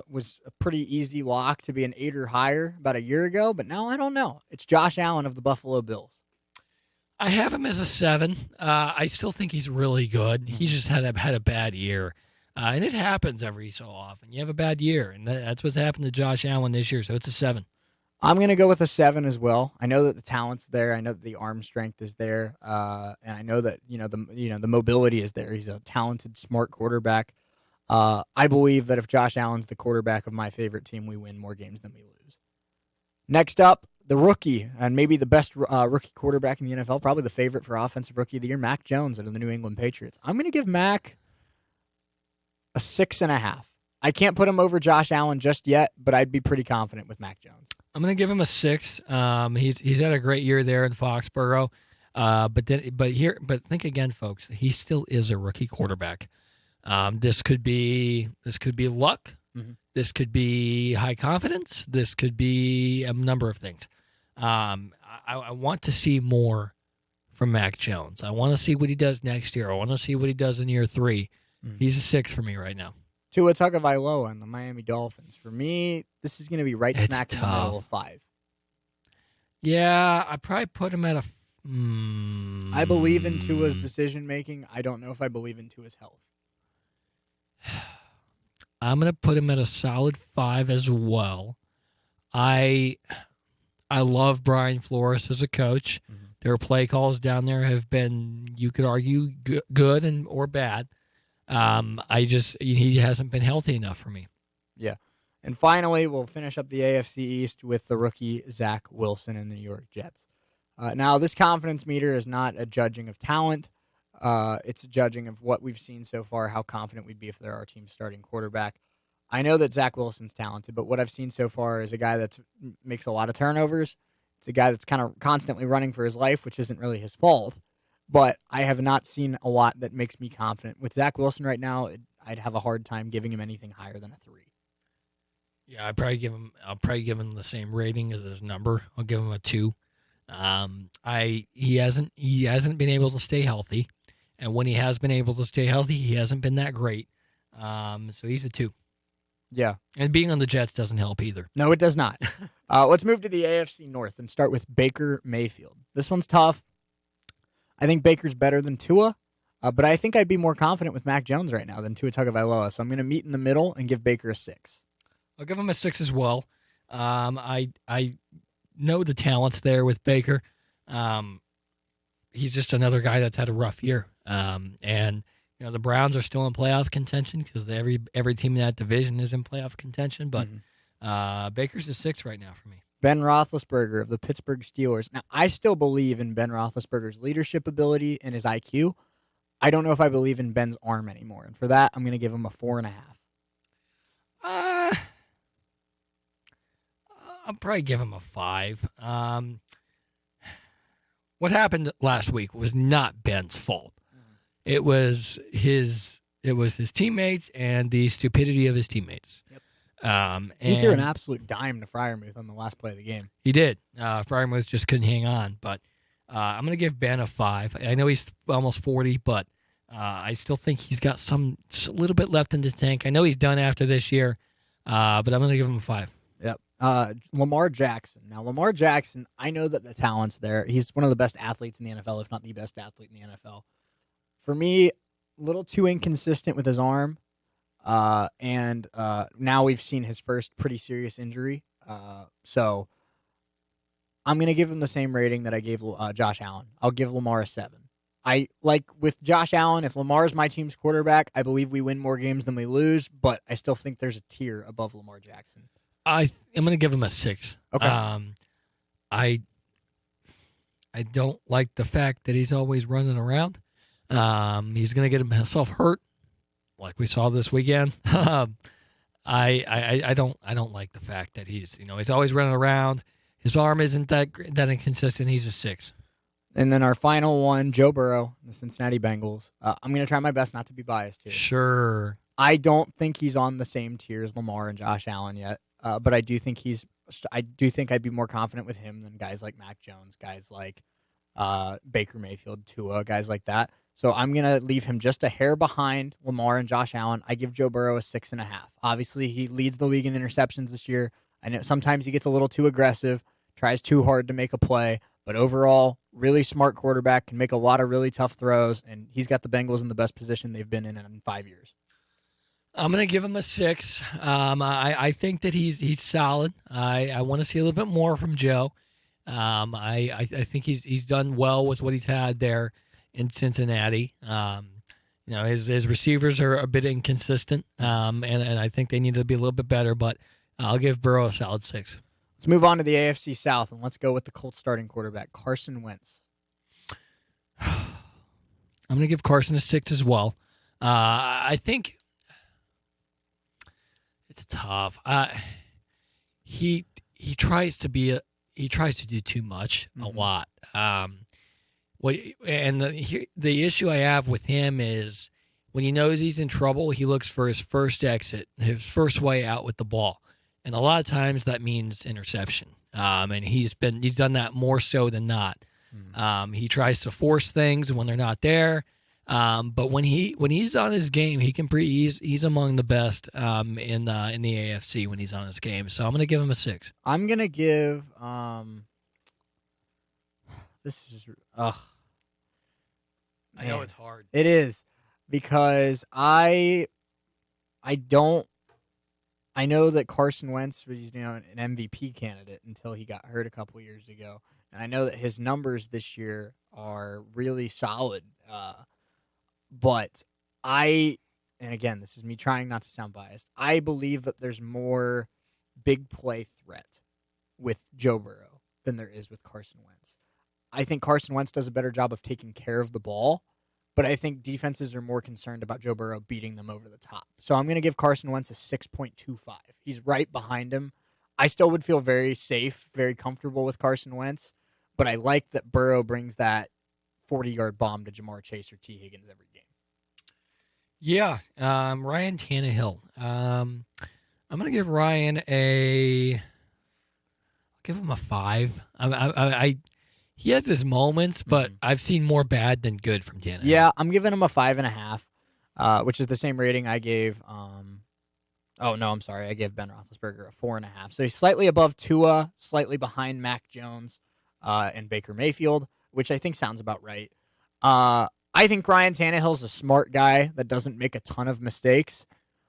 was a pretty easy lock to be an 8 or higher about a year ago, but now I don't know. It's Josh Allen of the Buffalo Bills. I have him as a 7. I still think he's really good. He's just had a bad year. And it happens every so often. You have a bad year, and that's what's happened to Josh Allen this year, so it's a 7. I'm going to go with a 7 as well. I know that the talent's there. I know that the arm strength is there, and I know that the mobility is there. He's a talented, smart quarterback. I believe that if Josh Allen's the quarterback of my favorite team, we win more games than we lose. Next up, the rookie, and maybe the best rookie quarterback in the NFL, probably the favorite for Offensive Rookie of the Year, Mac Jones out of the New England Patriots. I'm going to give Mac a 6.5. I can't put him over Josh Allen just yet, but I'd be pretty confident with Mac Jones. I'm going to give him a 6. He's had a great year there in Foxborough, but think again, folks. He still is a rookie quarterback. This could be luck. Mm-hmm. This could be high confidence. This could be a number of things. I want to see more from Mac Jones. I want to see what he does next year. I want to see what he does in year 3. Mm-hmm. He's a 6 for me right now. Tua Tagovailoa and the Miami Dolphins. For me, this is going to be right smack in the middle of 5. Yeah, I'd probably put him at a... I believe in Tua's decision-making. I don't know if I believe in Tua's health. I'm going to put him at a solid 5 as well. I love Brian Flores as a coach. Mm-hmm. Their play calls down there have been, you could argue, good or bad. He hasn't been healthy enough for me. Yeah. And finally, we'll finish up the AFC East with the rookie Zach Wilson and the New York Jets. Now, this confidence meter is not a judging of talent. It's a judging of what we've seen so far, how confident we'd be if they're our team's starting quarterback. I know that Zach Wilson's talented, but what I've seen so far is a guy that makes a lot of turnovers. It's a guy that's kind of constantly running for his life, which isn't really his fault. But I have not seen a lot that makes me confident. With Zach Wilson right now, I'd have a hard time giving him anything higher than a 3. Yeah, I'll probably give him the same rating as his number. I'll give him a 2. He hasn't been able to stay healthy, and when he has been able to stay healthy, he hasn't been that great. So he's a 2. Yeah. And being on the Jets doesn't help either. No, it does not. Let's move to the AFC North and start with Baker Mayfield. This one's tough. I think Baker's better than Tua, but I think I'd be more confident with Mac Jones right now than Tua Tagovailoa. So I'm going to meet in the middle and give Baker a 6. I'll give him a 6 as well. I know the talent's there with Baker. He's just another guy that's had a rough year. And the Browns are still in playoff contention because every team in that division is in playoff contention. But Baker's a 6 right now for me. Ben Roethlisberger of the Pittsburgh Steelers. Now, I still believe in Ben Roethlisberger's leadership ability and his IQ. I don't know if I believe in Ben's arm anymore. And for that, I'm going to give him a 4.5. I'll probably give him a 5. What happened last week was not Ben's fault. It was his teammates and the stupidity of his teammates. Yep. And he threw an absolute dime to Freiermuth on the last play of the game. He did. Freiermuth just couldn't hang on. But I'm going to give Ben a 5. I know he's almost 40, but I still think he's got a little bit left in the tank. I know he's done after this year, but I'm going to give him a 5. Yep. Lamar Jackson. Now, Lamar Jackson, I know that the talent's there. He's one of the best athletes in the NFL, if not the best athlete in the NFL. For me, a little too inconsistent with his arm. And now we've seen his first pretty serious injury. So I'm going to give him the same rating that I gave Josh Allen. I'll give Lamar a 7. I like with Josh Allen, if Lamar's my team's quarterback, I believe we win more games than we lose, but I still think there's a tier above Lamar Jackson. I'm going to give him a 6. Okay. I don't like the fact that he's always running around. He's going to get himself hurt, like we saw this weekend. I don't like the fact that he's always running around. His arm isn't that inconsistent. He's a 6. And then our final one, Joe Burrow, the Cincinnati Bengals. I'm going to try my best not to be biased here. Sure. I don't think he's on the same tier as Lamar and Josh Allen yet, but I do think I'd be more confident with him than guys like Mac Jones, guys like Baker Mayfield, Tua, guys like that. So I'm going to leave him just a hair behind Lamar and Josh Allen. I give Joe Burrow a 6.5. Obviously, he leads the league in interceptions this year. I know sometimes he gets a little too aggressive, tries too hard to make a play, but overall, really smart quarterback, can make a lot of really tough throws, and he's got the Bengals in the best position they've been in 5 years. I'm going to give him a 6. I think that he's solid. I want to see a little bit more from Joe. I think he's done well with what he's had there in Cincinnati. His receivers are a bit inconsistent, and I think they need to be a little bit better, but I'll give Burrow a solid 6. Let's move on to the AFC South, and let's go with the Colts starting quarterback, Carson Wentz. I'm going to give Carson a 6 as well. I think it's tough. He tries to do too much, a lot. The issue I have with him is when he knows he's in trouble, he looks for his first exit, his first way out with the ball. And a lot of times that means interception. And he's done that more so than not. He tries to force things when they're not there. But when he's on his game, he's among the best in the AFC when he's on his game. So I'm going to give him a 6. I'm going to give this is I know it's hard. It is because I know that Carson Wentz was an MVP candidate until he got hurt a couple years ago, and I know that his numbers this year are really solid. But and again, this is me trying not to sound biased, I believe that there's more big play threat with Joe Burrow than there is with Carson Wentz. I think Carson Wentz does a better job of taking care of the ball, but I think defenses are more concerned about Joe Burrow beating them over the top. So I'm going to give Carson Wentz a 6.25. He's right behind him. I still would feel very safe, very comfortable with Carson Wentz, but I like that Burrow brings that 40-yard bomb to Jamar Chase or T. Higgins every game. Yeah, Ryan Tannehill. I'm going to give Ryan I'll give him a 5. He has his moments, but I've seen more bad than good from Tannehill. Yeah, I'm giving him a 5.5, which is the same rating I gave. I gave Ben Roethlisberger a 4.5. So he's slightly above Tua, slightly behind Mac Jones and Baker Mayfield, which I think sounds about right. I think Ryan Tannehill's a smart guy that doesn't make a ton of mistakes.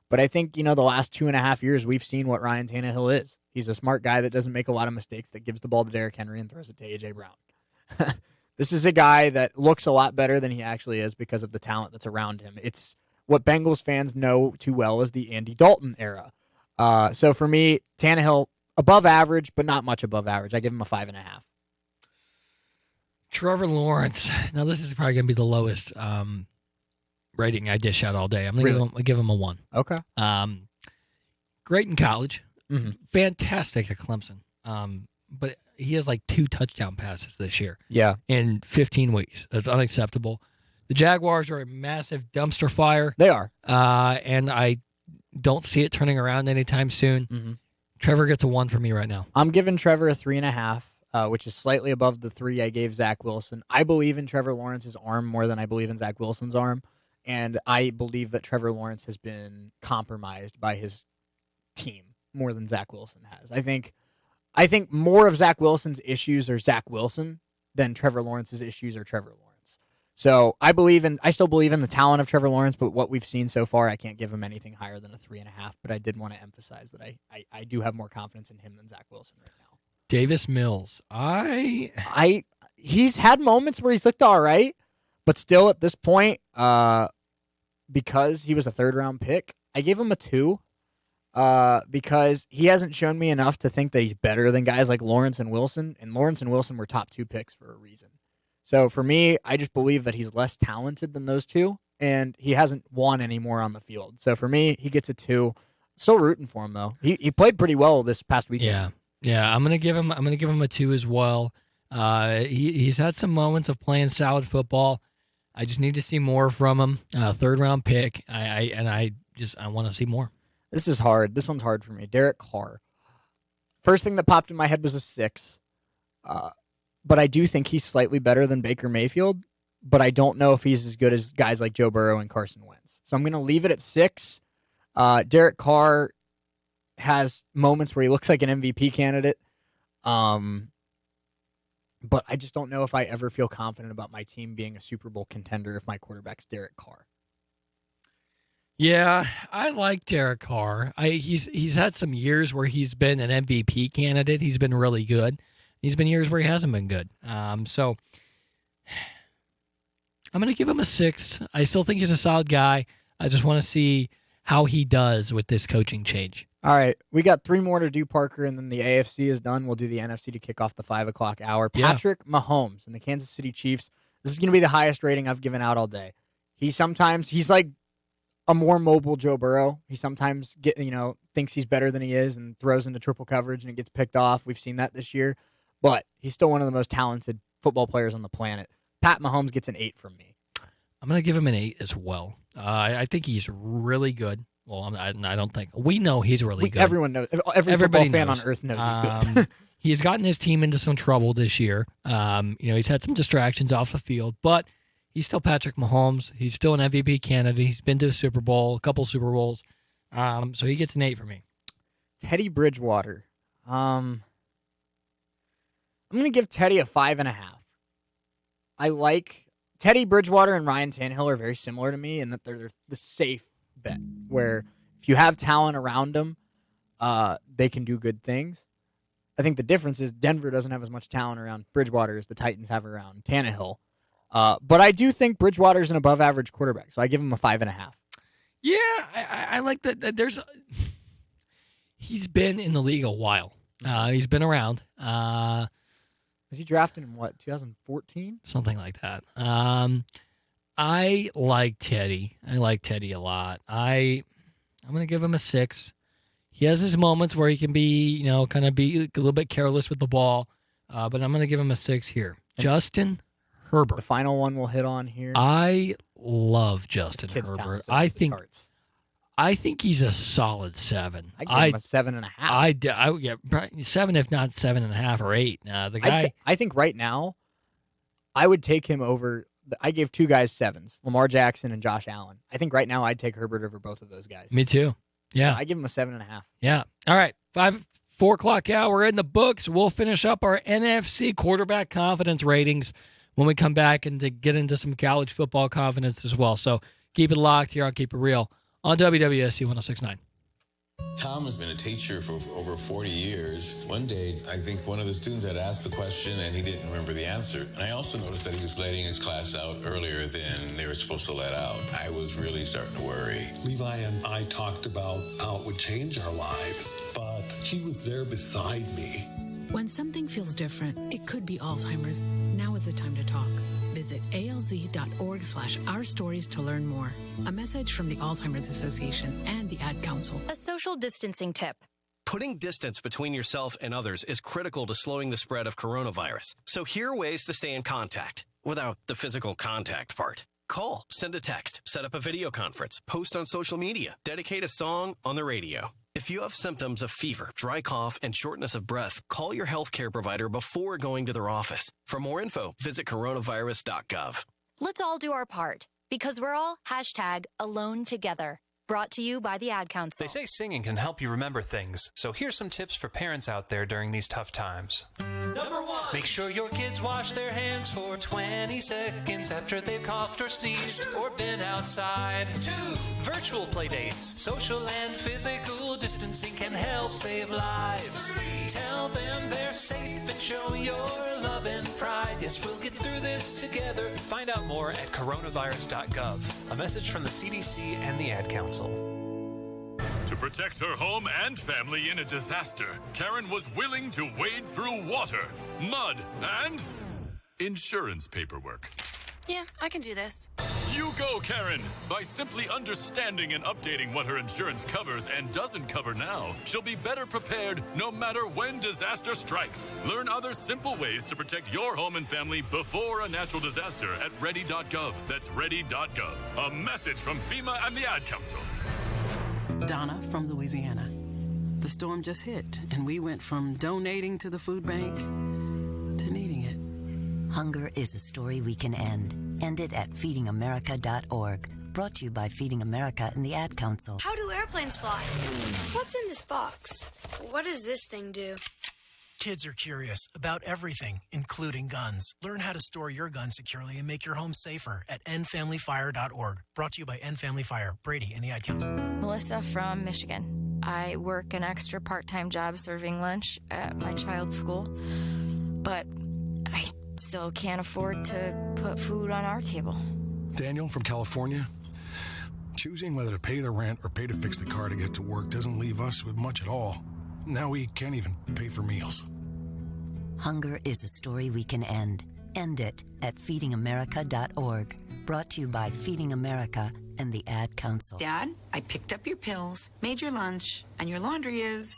But I think, the last 2.5 years, we've seen what Ryan Tannehill is. He's a smart guy that doesn't make a lot of mistakes, that gives the ball to Derrick Henry and throws it to A.J. Brown. This is a guy that looks a lot better than he actually is because of the talent that's around him. It's what Bengals fans know too well as the Andy Dalton era. So for me, Tannehill, above average, but not much above average. I give him a 5.5. Trevor Lawrence. Now, this is probably going to be the lowest rating I dish out all day. I'm going to give him a 1. Okay. Great in college. Mm-hmm. Fantastic at Clemson. But he has like 2 touchdown passes this year. Yeah. In 15 weeks. That's unacceptable. The Jaguars are a massive dumpster fire. They are. And I don't see it turning around anytime soon. Mm-hmm. Trevor gets a 1 for me right now. I'm giving Trevor a 3.5, which is slightly above the 3 I gave Zach Wilson. I believe in Trevor Lawrence's arm more than I believe in Zach Wilson's arm. And I believe that Trevor Lawrence has been compromised by his team more than Zach Wilson has. I think more of Zach Wilson's issues are Zach Wilson than Trevor Lawrence's issues are Trevor Lawrence. So I still believe in the talent of Trevor Lawrence, but what we've seen so far, I can't give him anything higher than a 3.5. But I did want to emphasize that I do have more confidence in him than Zach Wilson right now. Davis Mills. He's had moments where he's looked all right, but still at this point, because he was a 3rd-round pick, I gave him a 2. Because he hasn't shown me enough to think that he's better than guys like Lawrence and Wilson, and Lawrence and Wilson were top 2 picks for a reason. So for me, I just believe that he's less talented than those two, and he hasn't won any more on the field. So for me, he gets a 2. Still rooting for him though. He played pretty well this past weekend. Yeah. I'm gonna give him a 2 as well. He's had some moments of playing solid football. I just need to see more from him. 3rd-round pick. I want to see more. This is hard. This one's hard for me. Derek Carr. First thing that popped in my head was a 6. But I do think he's slightly better than Baker Mayfield, but I don't know if he's as good as guys like Joe Burrow and Carson Wentz. So I'm going to leave it at 6. Derek Carr has moments where he looks like an MVP candidate. But I just don't know if I ever feel confident about my team being a Super Bowl contender if my quarterback's Derek Carr. Yeah, I like Derek Carr. He's had some years where he's been an MVP candidate. He's been really good. He's been years where he hasn't been good. So I'm going to give him a 6. I still think he's a solid guy. I just want to see how he does with this coaching change. All right, we got 3 more to do, Parker, and then the AFC is done. We'll do the NFC to kick off the 5 o'clock hour. Patrick Mahomes and the Kansas City Chiefs. This is going to be the highest rating I've given out all day. He's like a more mobile Joe Burrow. He sometimes thinks he's better than he is and throws into triple coverage and it gets picked off. We've seen that this year. But he's still one of the most talented football players on the planet. Pat Mahomes gets an 8 from me. I'm going to give him an 8 as well. I think he's really good. Well, I don't think. We know he's really good. Everyone knows. Everybody football fan on earth knows he's good. He's gotten his team into some trouble this year. He's had some distractions off the field, but he's still Patrick Mahomes. He's still an MVP candidate. He's been to a Super Bowl, a couple Super Bowls. So he gets an 8 for me. Teddy Bridgewater. I'm going to give Teddy a 5.5. I like Teddy Bridgewater and Ryan Tannehill are very similar to me in that they're the safe bet where if you have talent around them, they can do good things. I think the difference is Denver doesn't have as much talent around Bridgewater as the Titans have around Tannehill. But I do think Bridgewater is an above-average quarterback, so I give him a 5.5. Yeah, I like that. He's been in the league a while. He's been around. Was he drafted in 2014? Something like that. I like Teddy. I like Teddy a lot. I'm going to give him a 6. He has his moments where he can be, kind of be a little bit careless with the ball, but I'm going to give him a 6 here. Justin Herbert. The final one we'll hit on here. I love Justin Herbert. I think he's a solid 7. I give him a 7.5. Yeah, 7 if not 7.5 or 8. The guy. I think right now, I would take him over. I gave 2 guys 7s, Lamar Jackson and Josh Allen. I think right now I'd take Herbert over both of those guys. Me too. Yeah. I give him a 7.5. Yeah. All right. 4 o'clock hour in the books. We'll finish up our NFC quarterback confidence ratings when we come back and to get into some college football confidence as well. So keep it locked here on Keep It Real on WWSU 106.9. Tom has been a teacher for over 40 years. One day, I think one of the students had asked the question and he didn't remember the answer. And I also noticed that he was letting his class out earlier than they were supposed to let out. I was really starting to worry. Levi and I talked about how it would change our lives, but he was there beside me. When something feels different, it could be Alzheimer's. Now is the time to talk. Visit alz.org/ourstories to learn more. A message from the Alzheimer's Association and the Ad Council. A social distancing tip. Putting distance between yourself and others is critical to slowing the spread of coronavirus. So here are ways to stay in contact without the physical contact part. Call, send a text, set up a video conference, post on social media, dedicate a song on the radio. If you have symptoms of fever, dry cough, and shortness of breath, call your healthcare provider before going to their office. For more info, visit coronavirus.gov. Let's all do our part, because we're all #AloneTogether. Brought to you by the Ad Council. They say singing can help you remember things, so here's some tips for parents out there during these tough times. Number 1. Make sure your kids wash their hands for 20 seconds after they've coughed or sneezed or been outside. 2. Virtual play dates. Social and physical distancing can help save lives. 3. Tell them they're safe and show your love and pride. Yes, we'll get through this together. Find out more at coronavirus.gov. A message from the CDC and the Ad Council. To protect her home and family in a disaster, Karen was willing to wade through water, mud, and insurance paperwork. Yeah, I can do this. You go, Karen! By simply understanding and updating what her insurance covers and doesn't cover now, she'll be better prepared no matter when disaster strikes. Learn other simple ways to protect your home and family before a natural disaster at ready.gov. That's ready.gov. A message from FEMA and the Ad Council. Donna from Louisiana. The storm just hit, and we went from donating to the food bank to needing it. Hunger is a story we can end. End it at feedingamerica.org. Brought to you by Feeding America and the Ad Council. How do airplanes fly? What's in this box? What does this thing do? Kids are curious about everything, including guns. Learn how to store your gun securely and make your home safer at endfamilyfire.org. Brought to you by End Family Fire, Brady, and the Ad Council. Melissa from Michigan. I work an extra part-time job serving lunch at my child's school, but I still can't afford to put food on our table. Daniel from California. Choosing whether to pay the rent or pay to fix the car to get to work doesn't leave us with much at all. Now we can't even pay for meals. Hunger is a story we can end. End it at feedingamerica.org. Brought to you by Feeding America and the Ad Council. Dad, I picked up your pills, made your lunch, and your laundry is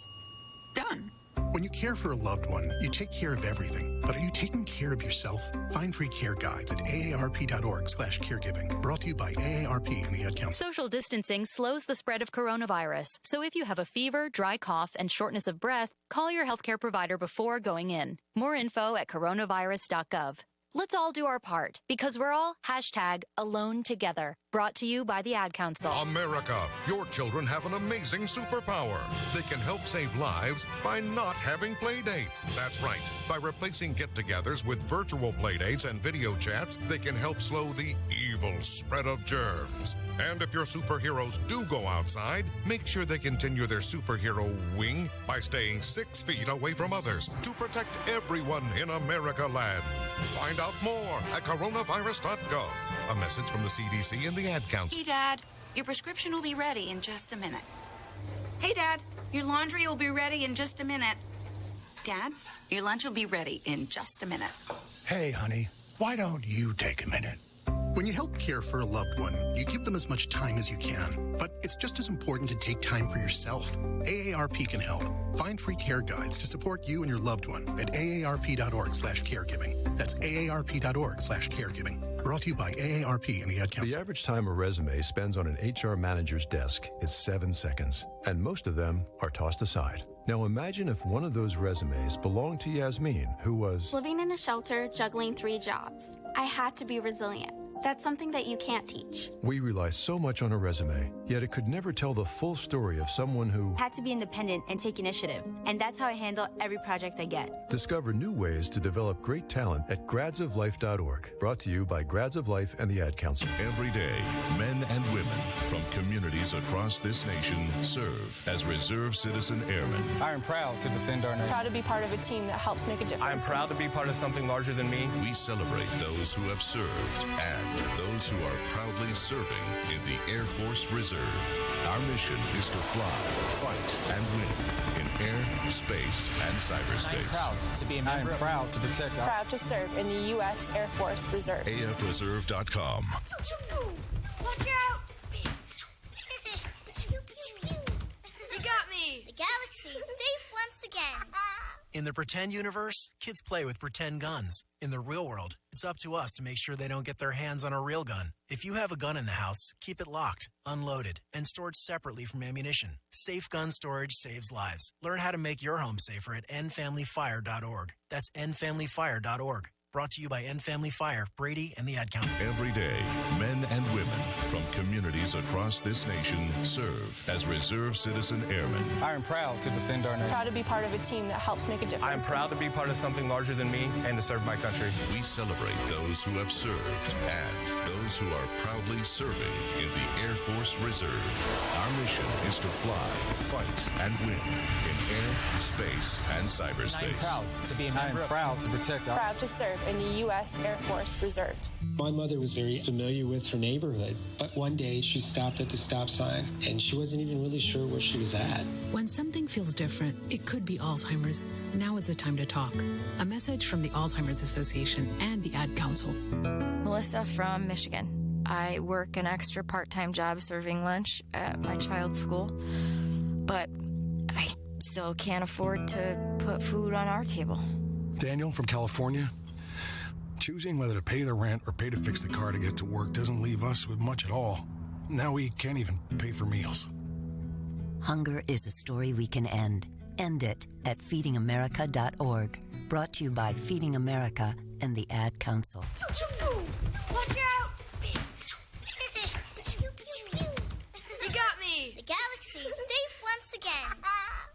done. When you care for a loved one, you take care of everything. But are you taking care of yourself? Find free care guides at aarp.org/caregiving. Brought to you by AARP and the Ad Council. Social distancing slows the spread of coronavirus. So if you have a fever, dry cough, and shortness of breath, call your healthcare provider before going in. More info at coronavirus.gov. Let's all do our part, because we're all #AloneTogether. Brought to you by the Ad Council. America, your children have an amazing superpower. They can help save lives by not having play dates. That's right. By replacing get-togethers with virtual play dates and video chats, they can help slow the evil spread of germs. And if your superheroes do go outside, make sure they continue their superhero wing by staying 6 feet away from others to protect everyone in America land. Find out more at coronavirus.gov. A message from the CDC and the Ad Council. Hey, Dad, your prescription will be ready in just a minute. Hey, Dad, your laundry will be ready in just a minute. Dad, your lunch will be ready in just a minute. Hey, honey, why don't you take a minute? When you help care for a loved one, you give them as much time as you can. But it's just as important to take time for yourself. AARP can help. Find free care guides to support you and your loved one at aarp.org/caregiving. That's aarp.org/caregiving. Brought to you by AARP and the Ad Council. The average time a resume spends on an HR manager's desk is 7 seconds, and most of them are tossed aside. Now imagine if one of those resumes belonged to Yasmin, who was living in a shelter, juggling 3 jobs. I had to be resilient. That's something that you can't teach. We rely so much on a resume, yet it could never tell the full story of someone who had to be independent and take initiative. And that's how I handle every project I get. Discover new ways to develop great talent at gradsoflife.org. Brought to you by Grads of Life and the Ad Council. Every day, men and women from communities across this nation serve as Reserve Citizen Airmen. I am proud to defend our nation. Proud to be part of a team that helps make a difference. I am proud to be part of something larger than me. We celebrate those who have served and those who are proudly serving in the Air Force Reserve. Our mission is to fly, fight, and win in air, space, and cyberspace. I am proud to be a member. I am proud to protect our... Proud to serve in the U.S. Air Force Reserve. AFReserve.com. Watch out! You got me! The galaxy is safe once again. In the pretend universe, kids play with pretend guns. In the real world, it's up to us to make sure they don't get their hands on a real gun. If you have a gun in the house, keep it locked, unloaded, and stored separately from ammunition. Safe gun storage saves lives. Learn how to make your home safer at endfamilyfire.org. That's endfamilyfire.org. Brought to you by End Family Fire, Brady, and the Ad Council. Every day, men and women from communities across this nation serve as Reserve Citizen Airmen. I am proud to defend our nation. Proud to be part of a team that helps make a difference. I am proud to be part of something larger than me and to serve my country. We celebrate those who have served and those who are proudly serving in the Air Force Reserve. Our mission is to fly, fight, and win in air, space, and cyberspace. I am proud to be a member. I am proud to protect our... Proud to serve in the U.S. Air Force Reserve. My mother was very familiar with her neighborhood, but one day she stopped at the stop sign and she wasn't even really sure where she was at. When something feels different, it could be Alzheimer's. Now is the time to talk. A message from the Alzheimer's Association and the Ad Council. Melissa from Michigan. I work an extra part-time job serving lunch at my child's school, but I still can't afford to put food on our table. Daniel from California. Choosing whether to pay the rent or pay to fix the car to get to work doesn't leave us with much at all. Now we can't even pay for meals. Hunger is a story we can end. End it at feedingamerica.org. Brought to you by Feeding America and the Ad Council. Watch out! You got me! The galaxy is safe once again.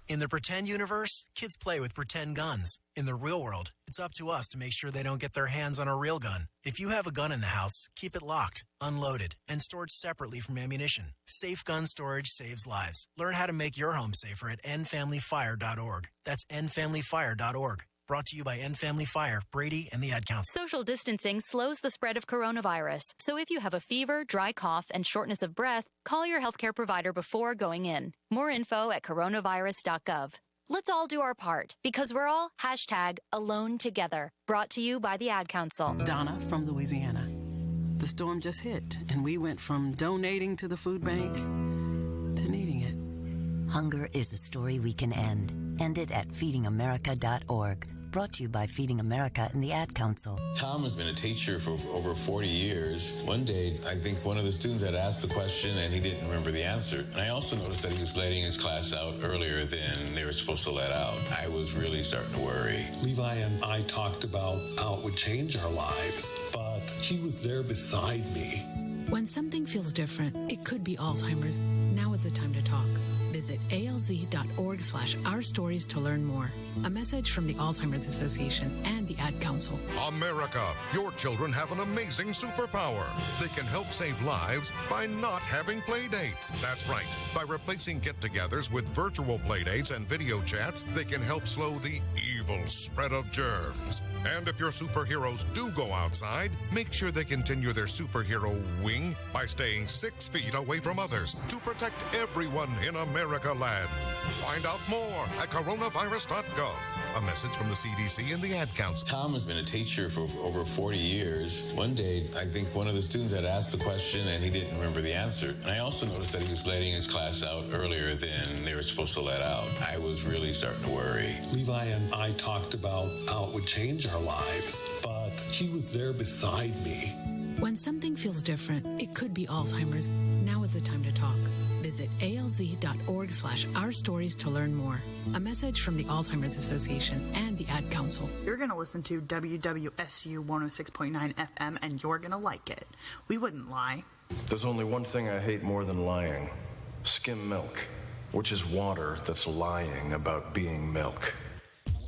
In the pretend universe, kids play with pretend guns. In the real world, it's up to us to make sure they don't get their hands on a real gun. If you have a gun in the house, keep it locked, unloaded, and stored separately from ammunition. Safe gun storage saves lives. Learn how to make your home safer at endfamilyfire.org. That's endfamilyfire.org. Brought to you by End Family Fire, Brady, and the Ad Council. Social distancing slows the spread of coronavirus. So if you have a fever, dry cough, and shortness of breath, call your healthcare provider before going in. More info at coronavirus.gov. Let's all do our part, because we're all #AloneTogether. Brought to you by the Ad Council. Donna from Louisiana. The storm just hit, and we went from donating to the food bank to needing it. Hunger is a story we can end. End it at feedingamerica.org. Brought to you by Feeding America and the Ad Council. Tom has been a teacher for over 40 years. One day, I think one of the students had asked the question and he didn't remember the answer. And I also noticed that he was letting his class out earlier than they were supposed to let out. I was really starting to worry. Levi and I talked about how it would change our lives, but he was there beside me. When something feels different, it could be Alzheimer's. Now is the time to talk. Visit alz.org/ourstories to learn more. A message from the Alzheimer's Association and the Ad Council. America, your children have an amazing superpower. They can help save lives by not having play dates. That's right. By replacing get-togethers with virtual play dates and video chats, they can help slow the evil spread of germs. And if your superheroes do go outside, make sure they continue their superhero wing by staying 6 feet away from others to protect everyone in America. America land. Find out more at coronavirus.gov. A message from the CDC and the Ad Council. Tom has been a teacher for over 40 years. One day, I think one of the students had asked the question and he didn't remember the answer. And I also noticed that he was letting his class out earlier than they were supposed to let out. I was really starting to worry. Levi and I talked about how it would change our lives, but he was there beside me. When something feels different, it could be Alzheimer's. Now is the time to talk. Visit alz.org/ourstories to learn more. A message from the Alzheimer's Association and the Ad Council. You're going to listen to WWSU 106.9 FM and you're going to like it. We wouldn't lie. There's only one thing I hate more than lying. Skim milk, which is water that's lying about being milk.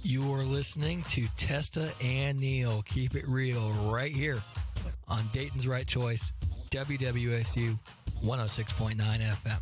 You are listening to Testa and Neal. Keep it real right here on Dayton's Right Choice, WWSU 106.9 FM.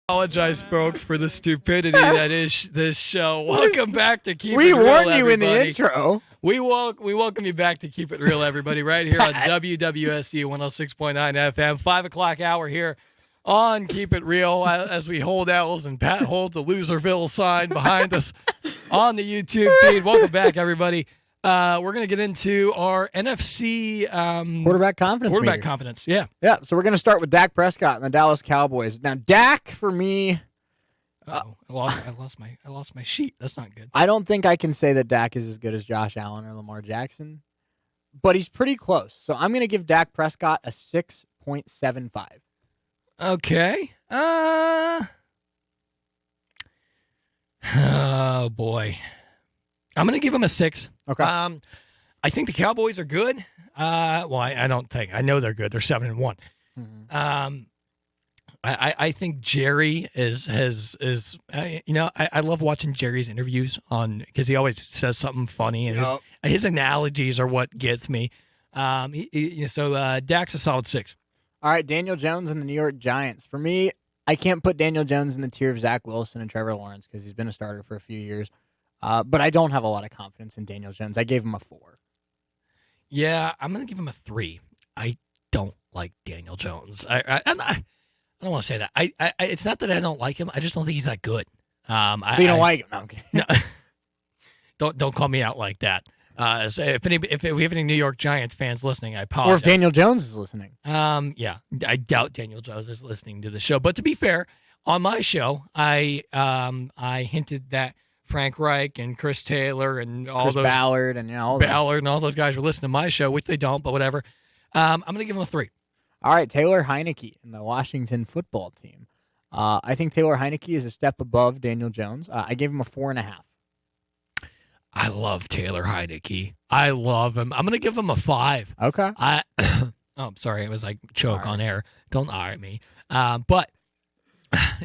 Apologize, folks, for the stupidity that is this show. Welcome back to Keep It Real, We warned you everybody. in the intro. We welcome you back to Keep It Real, everybody, right here on WWSU 106.9 FM, 5 o'clock hour here on Keep It Real as we hold L's and Pat holds the Loserville sign behind us on the YouTube feed. Welcome back, everybody. We're going to get into our NFC Quarterback confidence. Yeah. Yeah, so we're going to start with Dak Prescott and the Dallas Cowboys. Now, Dak, for me... I lost my sheet. That's not good. I don't think I can say that Dak is as good as Josh Allen or Lamar Jackson, but he's pretty close. So I'm going to give Dak Prescott a 6.75. Okay. Oh, boy. I'm going to give him a 6. Okay. I think the Cowboys are good. I don't think. I know they're good. They're 7-1. Mm-hmm. I think Jerry I love watching Jerry's interviews because he always says something funny, and his analogies are what gets me. So Dak's a solid 6. All right, Daniel Jones and the New York Giants. For me, I can't put Daniel Jones in the tier of Zach Wilson and Trevor Lawrence because he's been a starter for a few years. But I don't have a lot of confidence in Daniel Jones. I gave him a 4. Yeah, I'm going to give him a 3. I don't like Daniel Jones. I don't want to say that. It's not that I don't like him. I just don't think he's that good. So you don't like him? No, I'm kidding. No, don't call me out like that. So if we have any New York Giants fans listening, I apologize. Or if Daniel Jones is listening. Yeah, I doubt Daniel Jones is listening to the show. But to be fair, on my show, I hinted that Frank Reich and Chris Taylor and Chris Ballard and all those guys were listening to my show, which they don't, but whatever. I'm going to give them a 3. All right, Taylor Heineke and the Washington football team. I think Taylor Heineke is a step above Daniel Jones. I gave him a 4.5. I love Taylor Heineke. I love him. I'm going to give him a 5. Okay. I'm sorry. It was like choke on air. Don't eye at me. But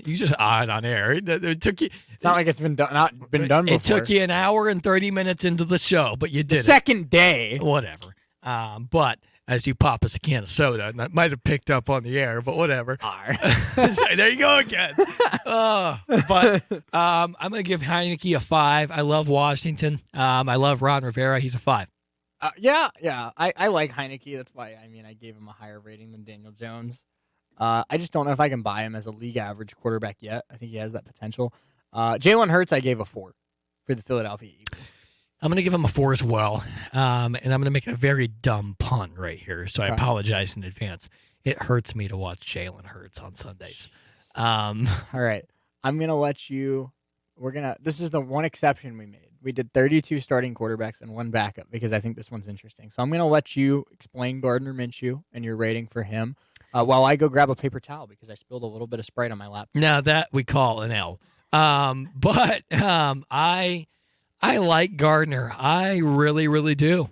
you just eyed on air. It took you. It's not like it's been done before. It took you an hour and 30 minutes into the show, but you did it. Second day. Whatever. But as you pop us a can of soda, and that might have picked up on the air, but whatever. There you go again. But I'm going to give Heineke a 5. I love Washington. I love Ron Rivera. He's a 5. Yeah. I like Heineke. That's why I gave him a higher rating than Daniel Jones. I just don't know if I can buy him as a league average quarterback yet. I think he has that potential. Jalen Hurts, I gave a 4 for the Philadelphia Eagles. I'm going to give him a 4 as well. And I'm going to make a very dumb pun right here, so I apologize in advance. It hurts me to watch Jalen Hurts on Sundays. All right. I'm going to let you this is the one exception we made. We did 32 starting quarterbacks and 1 backup because I think this one's interesting. So I'm going to let you explain Gardner Minshew and your rating for him while I go grab a paper towel because I spilled a little bit of Sprite on my laptop. Now that we call an L. But I like Gardner. I really, really do.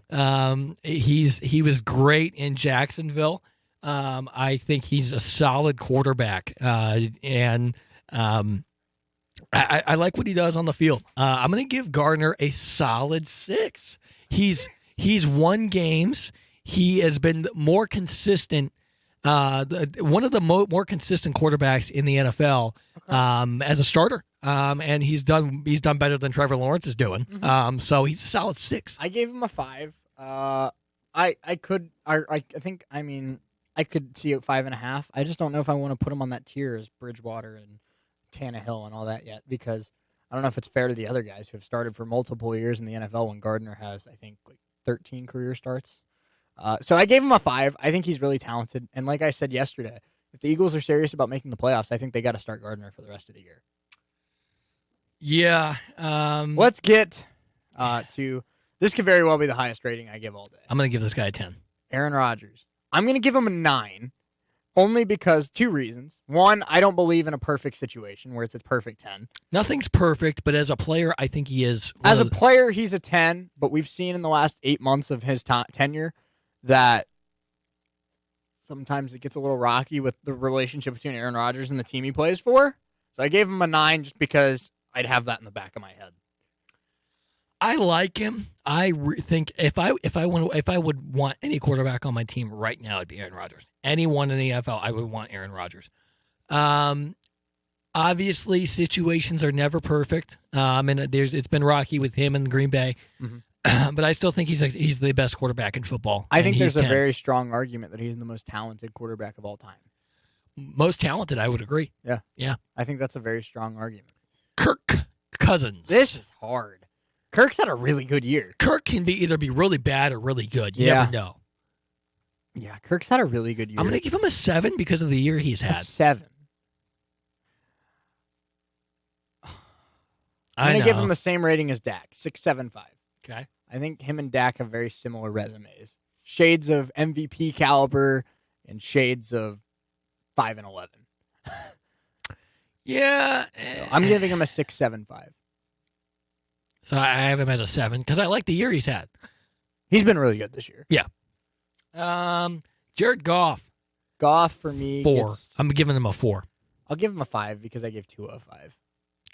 He was great in Jacksonville. I think he's a solid quarterback. And I like what he does on the field. I'm going to give Gardner a solid 6. He's won games. He has been more consistent. One of the more consistent quarterbacks in the NFL as a starter, and he's done better than Trevor Lawrence is doing. Mm-hmm. So he's a solid 6. I gave him a 5. I could see it 5.5. I just don't know if I want to put him on that tier as Bridgewater and Tannehill and all that yet, because I don't know if it's fair to the other guys who have started for multiple years in the NFL when Gardner has, I think, like 13 career starts. So I gave him a 5. I think he's really talented. And like I said yesterday, if the Eagles are serious about making the playoffs, I think they got to start Gardner for the rest of the year. Yeah. Let's get to this. Could very well be the highest rating I give all day. I'm going to give this guy a 10. Aaron Rodgers. I'm going to give him a 9, only because 2 reasons. One, I don't believe in a perfect situation where it's a perfect 10. Nothing's perfect, but as a player, I think he is. As a player, he's a 10, but we've seen in the last 8 months of his tenure that sometimes it gets a little rocky with the relationship between Aaron Rodgers and the team he plays for. So I gave him a 9 just because I'd have that in the back of my head. I like him. I think if I would want any quarterback on my team right now, it'd be Aaron Rodgers. Anyone in the NFL, I would want Aaron Rodgers. Obviously, situations are never perfect, and it's been rocky with him in Green Bay. Mm-hmm. But I still think he's the best quarterback in football. I think there's a very strong argument that he's the most talented quarterback of all time. Most talented, I would agree. Yeah. I think that's a very strong argument. Kirk Cousins. This is hard. Kirk's had a really good year. Kirk can either be really bad or really good. You never know. Yeah, Kirk's had a really good year. I'm going to give him a 7 because of the year he's had. A 7. I'm going to give him the same rating as Dak, 6.75. Okay. I think him and Dak have very similar resumes. Shades of MVP caliber and shades of 5 and 11. Yeah. So I'm giving him a 6.75. So I have him at a 7 because I like the year he's had. He's been really good this year. Yeah. Jared Goff. Goff for me. 4. I'm giving him a 4. I'll give him a 5 because I gave Tua a 5.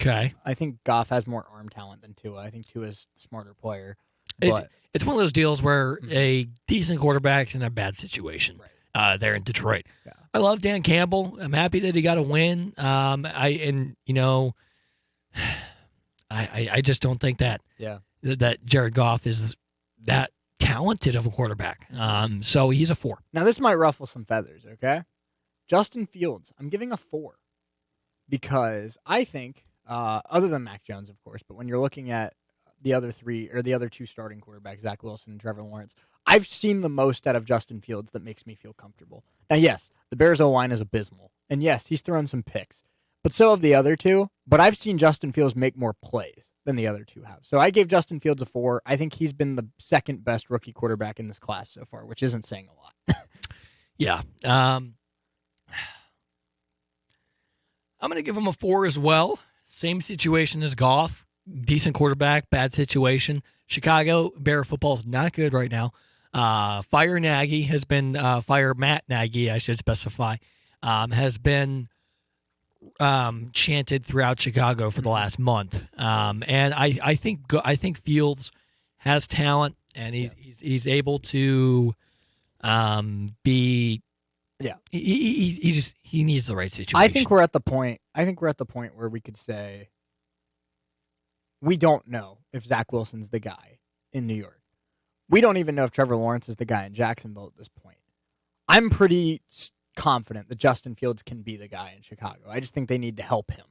Okay. I think Goff has more arm talent than Tua. I think Tua's a smarter player. It's one of those deals where a decent quarterback's in a bad situation. Right. There in Detroit. Yeah. I love Dan Campbell. I'm happy that he got a win. I just don't think that Jared Goff is that talented of a quarterback. So he's a 4. Now this might ruffle some feathers, okay? Justin Fields, I'm giving a 4 because I think, other than Mac Jones, of course, but when you're looking at the other 2 starting quarterbacks, Zach Wilson and Trevor Lawrence, I've seen the most out of Justin Fields that makes me feel comfortable. Now, yes, the Bears O-line is abysmal, and yes, he's thrown some picks. But so have the other 2. But I've seen Justin Fields make more plays than the other 2 have. So I gave Justin Fields a 4. I think he's been the second best rookie quarterback in this class so far, which isn't saying a lot. Yeah. I'm going to give him a 4 as well. Same situation as Goff. Decent quarterback, bad situation. Chicago Bear football is not good right now. Fire Matt Nagy, I should specify, has been chanted throughout Chicago for the last month, and I think Fields has talent, and he's able to be. Yeah, he needs the right situation. I think we're at the point where we could say we don't know if Zach Wilson's the guy in New York. We don't even know if Trevor Lawrence is the guy in Jacksonville at this point. I'm pretty confident that Justin Fields can be the guy in Chicago. I just think they need to help him.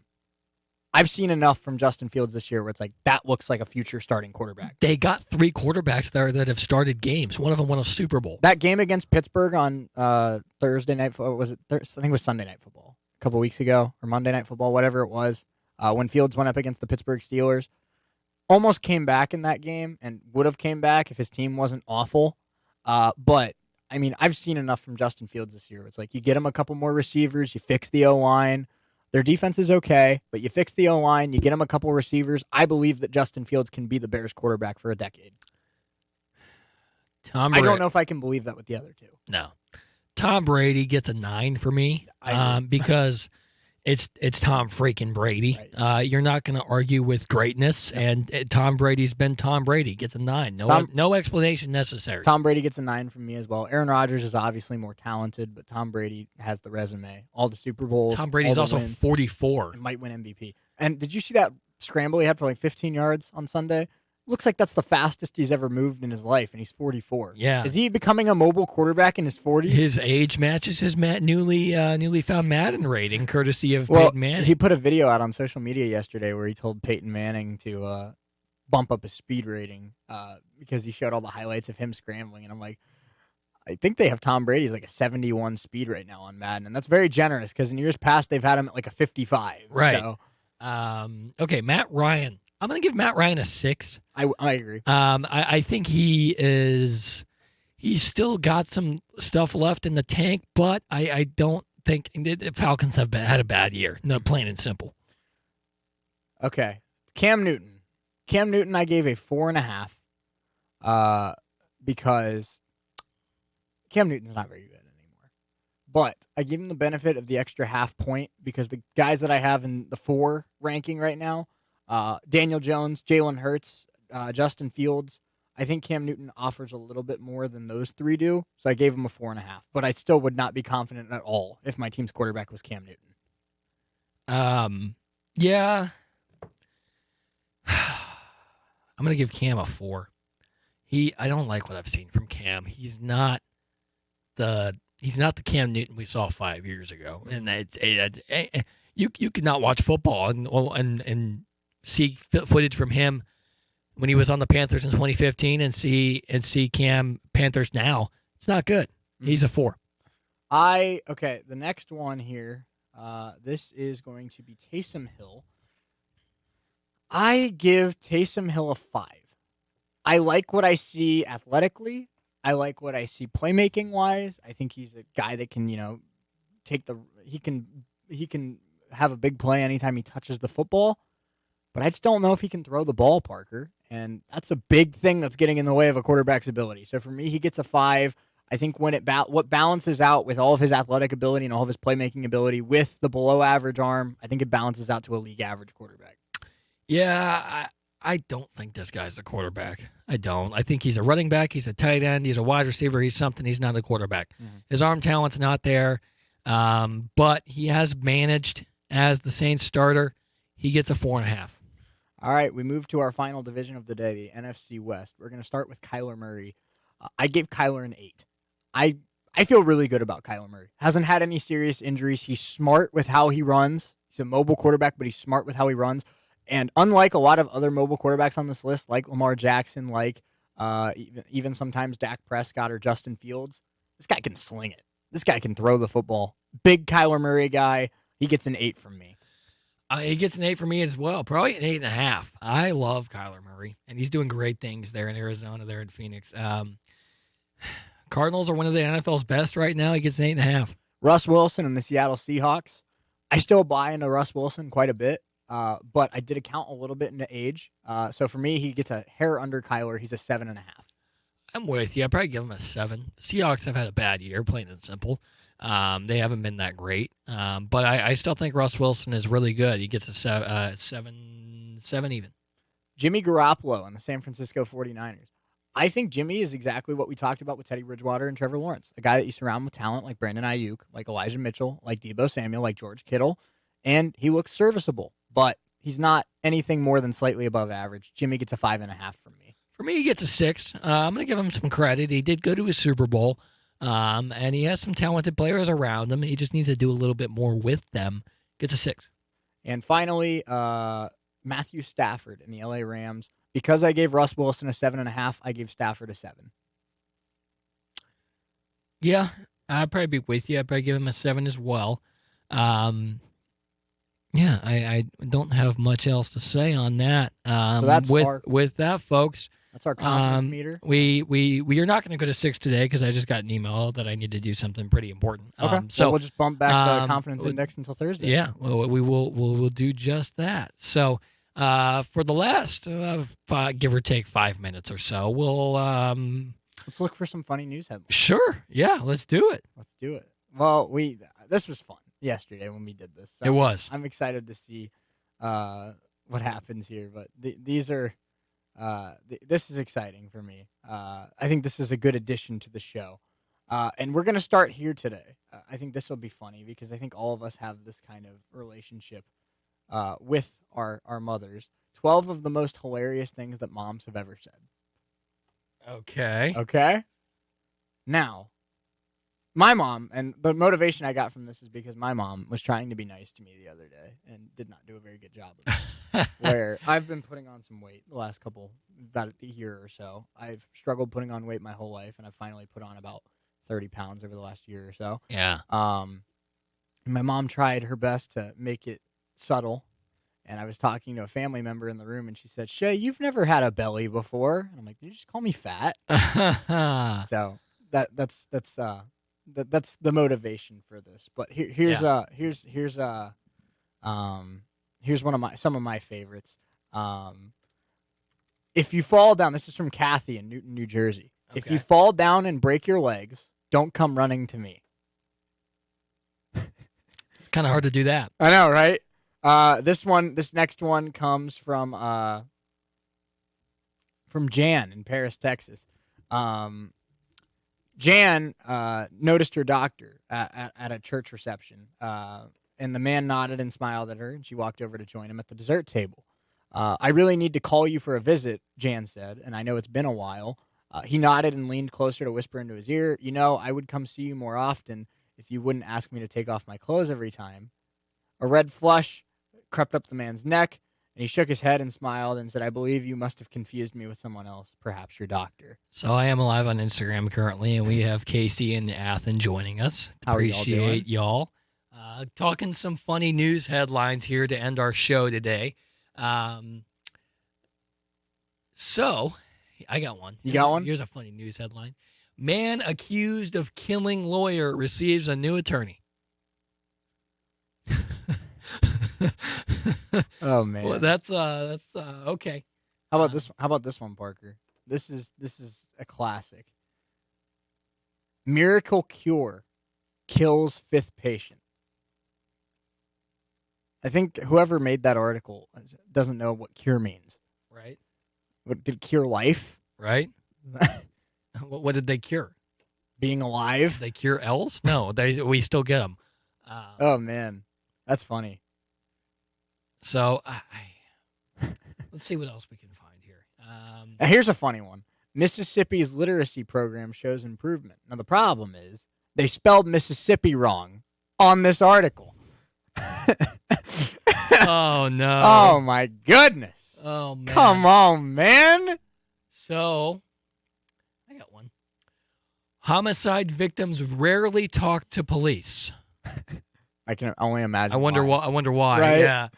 I've seen enough from Justin Fields this year where it's like, that looks like a future starting quarterback. They got 3 quarterbacks there that have started games. One of them won a Super Bowl. That game against Pittsburgh on Thursday night, I think it was Sunday Night Football a couple weeks ago, or Monday Night Football, whatever it was, when Fields went up against the Pittsburgh Steelers. Almost came back in that game and would have came back if his team wasn't awful. But, I mean, I've seen enough from Justin Fields this year. It's like you get him a couple more receivers, you fix the O-line. Their defense is okay, but you fix the O-line, you get him a couple receivers. I believe that Justin Fields can be the Bears quarterback for a decade. I don't know if I can believe that with the other 2. No. Tom Brady gets a 9 for me because It's Tom freaking Brady. Right. You're not going to argue with greatness, and Tom Brady's been Tom Brady. Gets a 9. No explanation necessary. Tom Brady gets a 9 from me as well. Aaron Rodgers is obviously more talented, but Tom Brady has the resume. All the Super Bowls. Tom Brady's also wins. 44. He might win MVP. And did you see that scramble he had for like 15 yards on Sunday? Looks like that's the fastest he's ever moved in his life, and he's 44. Yeah. Is he becoming a mobile quarterback in his 40s? His age matches his newly found Madden rating, courtesy of Peyton Manning. He put a video out on social media yesterday where he told Peyton Manning to bump up his speed rating because he showed all the highlights of him scrambling. And I'm like, I think they have Tom Brady's like a 71 speed right now on Madden, and that's very generous because in years past they've had him at like a 55. Right. So. Okay, Matt Ryan. I'm going to give Matt Ryan a 6. I agree. I think he's still got some stuff left in the tank, but I don't think the Falcons have had a bad year. No, plain and simple. Okay. Cam Newton. I gave a 4.5 because Cam Newton's not very good anymore. But I give him the benefit of the extra half point because the guys that I have in the 4 ranking right now, Daniel Jones, Jalen Hurts, Justin Fields. I think Cam Newton offers a little bit more than those 3 do, so I gave him a 4.5. But I still would not be confident at all if my team's quarterback was Cam Newton. Yeah. I'm going to give Cam a 4. I don't like what I've seen from Cam. He's not the Cam Newton we saw 5 years ago. And you could not watch football and see footage from him when he was on the Panthers in 2015 and see Cam Panthers now. It's not good. He's a 4. The next one here, this is going to be Taysom Hill. I give Taysom Hill a 5. I like what I see athletically. I like what I see playmaking wise. I think he's a guy that can, he can have a big play anytime he touches the football. But I just don't know if he can throw the ball, Parker. And that's a big thing that's getting in the way of a quarterback's ability. So for me, he gets a 5. I think when what balances out with all of his athletic ability and all of his playmaking ability with the below average arm, I think it balances out to a league average quarterback. Yeah, I don't think this guy's a quarterback. I don't. I think he's a running back. He's a tight end. He's a wide receiver. He's something. He's not a quarterback. Mm-hmm. His arm talent's not there, but he has managed as the Saints starter. He gets a 4.5. All right, we move to our final division of the day, the NFC West. We're going to start with Kyler Murray. I gave Kyler an 8. I feel really good about Kyler Murray. Hasn't had any serious injuries. He's smart with how he runs. He's a mobile quarterback, but he's smart with how he runs. And unlike a lot of other mobile quarterbacks on this list, like Lamar Jackson, like even sometimes Dak Prescott or Justin Fields, this guy can sling it. This guy can throw the football. Big Kyler Murray guy. He gets an 8 from me. He gets an 8 from me as well. Probably an 8.5. I love Kyler Murray, and he's doing great things there in Arizona, there in Phoenix. Cardinals are one of the NFL's best right now. He gets an 8.5. Russ Wilson and the Seattle Seahawks. I still buy into Russ Wilson quite a bit, but I did account a little bit into age. So for me, he gets a hair under Kyler. He's a 7.5. I'm with you. I'd probably give him a 7. Seahawks have had a bad year, plain and simple. They haven't been that great, but I still think Russ Wilson is really good. He gets a 7 even. Jimmy Garoppolo on the San Francisco 49ers. I think Jimmy is exactly what we talked about with Teddy Bridgewater and Trevor Lawrence, a guy that you surround with talent like Brandon Ayuk, like Elijah Mitchell, like Deebo Samuel, like George Kittle, and he looks serviceable, but he's not anything more than slightly above average. Jimmy gets a 5.5 from me. For me, he gets a 6. I'm going to give him some credit. He did go to a Super Bowl. And he has some talented players around him. He just needs to do a little bit more with them. Gets a 6. And finally, Matthew Stafford in the LA Rams. Because I gave Russ Wilson a 7.5, I gave Stafford a 7. Yeah, I'd probably be with you. I'd probably give him a 7 as well. I don't have much else to say on that. So that's with that, folks. That's our confidence meter. We are not going to go to 6 today because I just got an email that I need to do something pretty important. Okay, so we'll just bump back the confidence index until Thursday. Yeah, we'll do just that. So for the last give or take 5 minutes or so, we'll let's look for some funny news headlines. Sure, yeah, let's do it. Well, this was fun. yesterday when we did this. So It was. I'm excited to see what happens here, but these are this is exciting for me. I think this is a good addition to the show, and we're gonna start here today. I think this will be funny because I think all of us have this kind of relationship with our mothers. 12 of the most hilarious things that moms have ever said. Okay. Okay. Now, my mom, and the motivation I got from this is because my mom was trying to be nice to me the other day and did not do a very good job of it. Where I've been putting on some weight the last about a year or so. I've struggled putting on weight my whole life, and I've finally put on about 30 pounds over the last year or so. Yeah. My mom tried her best to make it subtle. And I was talking to a family member in the room, and she said, "Shea, you've never had a belly before." And I'm like, "Did you just call me fat?" So that's the motivation for this. But here's some of my favorites. If you fall down, this is from Kathy in Newton, New Jersey. Okay. If you fall down and break your legs, don't come running to me. It's kind of hard to do that. I know, right? This next one comes from Jan in Paris, Texas. Jan noticed her doctor at a church reception, and the man nodded and smiled at her, and she walked over to join him at the dessert table. "I really need to call you for a visit," Jan said, "and I know it's been a while." He nodded and leaned closer to whisper into his ear, "You know, I would come see you more often if you wouldn't ask me to take off my clothes every time." A red flush crept up the man's neck, and he shook his head and smiled and said, "I believe you must have confused me with someone else, perhaps your doctor." So I am live on Instagram currently, and we have Casey and Athen joining us. How are y'all Appreciate y'all. Talking some funny news headlines here to end our show today. So I got one. You got one? Here's a funny news headline. Man accused of killing lawyer receives a new attorney. Oh man. Well, that's okay. How about this one, Parker? This is a classic. Miracle cure kills fifth patient. I think whoever made that article doesn't know what cure means. Right. What did cure life? Right. What did they cure? Being alive. They cure L's? No, we still get them. Oh man, that's funny. So let's see what else we can find here. Now, here's a funny one. Mississippi's literacy program shows improvement. Now the problem is they spelled Mississippi wrong on this article. Oh no! Oh my goodness! Oh man! Come on, man! So I got one. Homicide victims rarely talk to police. I can only imagine. I wonder why. Right? Yeah.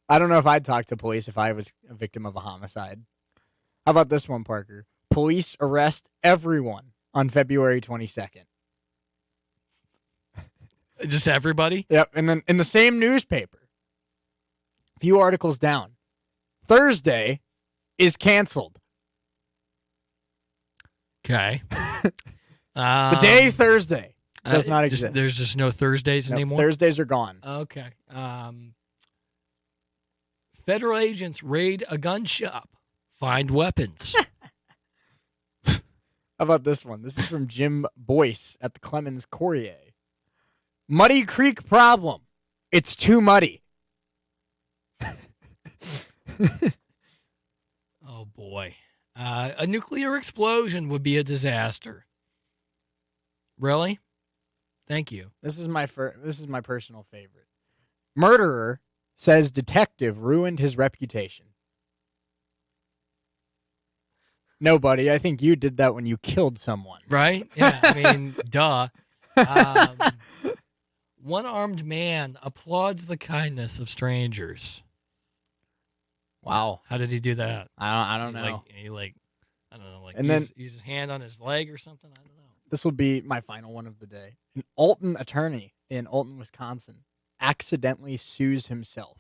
I don't know if I'd talk to police if I was a victim of a homicide. How about this one, Parker? Police arrest everyone on February 22nd. Just everybody? Yep. And then in the same newspaper, a few articles down, Thursday is canceled. Okay. The day Thursday does not exist. There's just no Thursdays anymore? Thursdays are gone. Okay. Federal agents raid a gun shop, find weapons. How about this one? This is from Jim Boyce at the Clemens Courier. Muddy Creek problem. It's too muddy. Oh, boy. A nuclear explosion would be a disaster. Really? Thank you. This is my personal favorite. Murderer says detective ruined his reputation. No, buddy. I think you did that when you killed someone. Right? Yeah, I mean, duh. One-armed man applauds the kindness of strangers. Wow. How did he do that? I don't know. I don't know. And use then his hand on his leg or something? I don't know. This will be my final one of the day. An Alton attorney in Alton, Wisconsin, accidentally sues himself.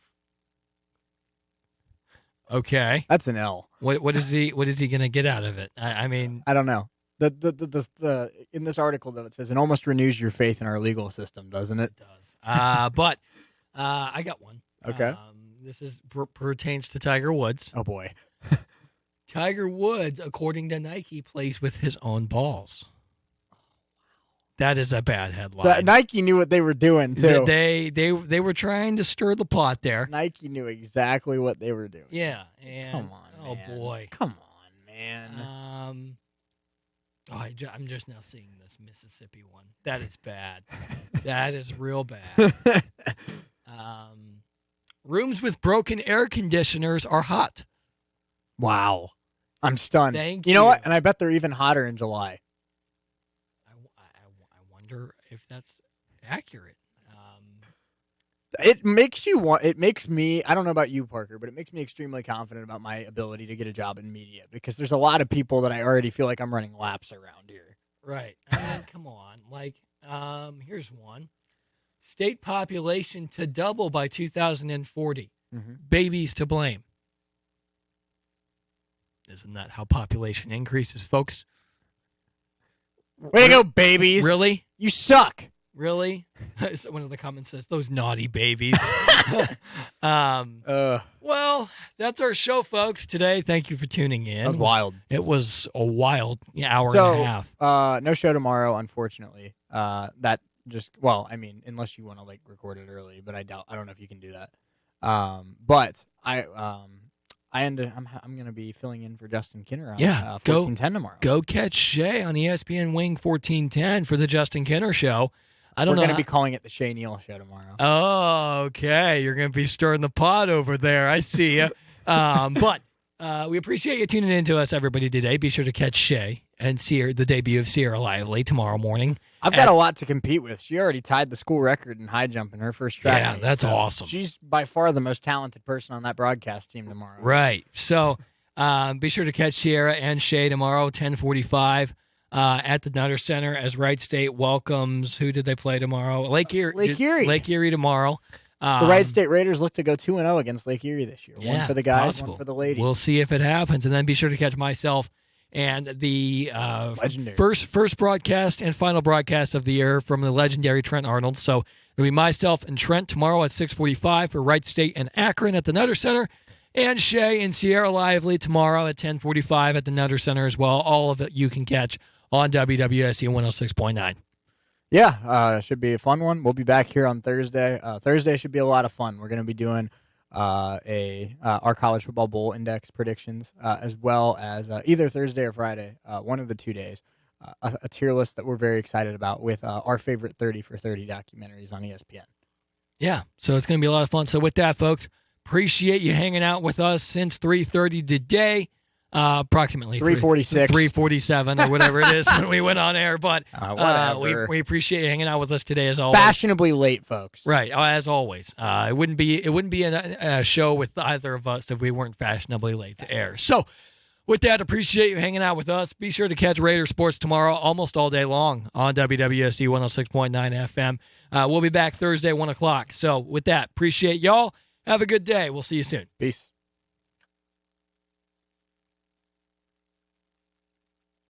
Okay. That's an L. What is he going to get out of it? I mean, I don't know. The in this article though it says it almost renews your faith in our legal system, doesn't it? It does. But I got one. Okay. This pertains to Tiger Woods. Oh boy. Tiger Woods, according to Nike, plays with his own balls. That is a bad headline. Nike knew what they were doing too. They were trying to stir the pot there. Nike knew exactly what they were doing. Yeah. And, come on, oh man. boy. Come on, man. I'm just now seeing this Mississippi one. That is bad. That is real bad. Rooms with broken air conditioners are hot. Wow. I'm stunned. Thank you. Know what? And I bet they're even hotter in July. I wonder if that's accurate. It makes me, I don't know about you, Parker, but it makes me extremely confident about my ability to get a job in media because there's a lot of people that I already feel like I'm running laps around here. Right. I mean, come on. Like, here's one. State population to double by 2040. Mm-hmm. Babies to blame. Isn't that how population increases, folks? Way to go, babies. Really? You suck. Really? So one of the comments says, those naughty babies. Well, that's our show, folks, today. Thank you for tuning in. That was wild. It was a wild hour and a half. No show tomorrow, unfortunately. That just, well, I mean, unless you want to like record it early, but I don't know if you can do that. But I'm going to be filling in for Justin Kinner on 1410 tomorrow. Go catch Shea on ESPN Wing 1410 for the Justin Kinner show. We're going to be calling it the Shea Neal show tomorrow. Oh, okay. You're going to be stirring the pot over there. I see you. But we appreciate you tuning in to us, everybody, today. Be sure to catch Shea and the debut of Sierra Lively tomorrow morning. I've got a lot to compete with. She already tied the school record in high jump in her first track. Yeah, that's awesome. She's by far the most talented person on that broadcast team tomorrow. Right. So be sure to catch Sierra and Shea tomorrow, 10:45 at the Nutter Center as Wright State welcomes. Who did they play tomorrow? Lake Erie. Lake Erie tomorrow. The Wright State Raiders look to go 2-0 against Lake Erie this year. One for the guys, one for the ladies. We'll see if it happens. And then be sure to catch myself and the first broadcast and final broadcast of the year from the legendary Trent Arnold. So it'll be myself and Trent tomorrow at 6:45 for Wright State and Akron at the Nutter Center, and Shea and Sierra Lively tomorrow at 10:45 at the Nutter Center as well. All of it you can catch on WWSU 106.9. Yeah, should be a fun one. We'll be back here on Thursday. Thursday should be a lot of fun. We're going to be doing our college football bowl index predictions, as well as either Thursday or Friday, one of the 2 days, a tier list that we're very excited about with our favorite 30 for 30 documentaries on ESPN. Yeah, so it's going to be a lot of fun. So with that, folks, appreciate you hanging out with us since 3:30 today. Approximately 3:46, 3:47, or whatever it is when we went on air. But we appreciate you hanging out with us today, as always. Fashionably late, folks. Right, as always. It wouldn't be a show with either of us if we weren't fashionably late to air. So, with that, appreciate you hanging out with us. Be sure to catch Raider Sports tomorrow, almost all day long on WWSU 106.9 FM. We'll be back Thursday 1:00. So, with that, appreciate y'all. Have a good day. We'll see you soon. Peace.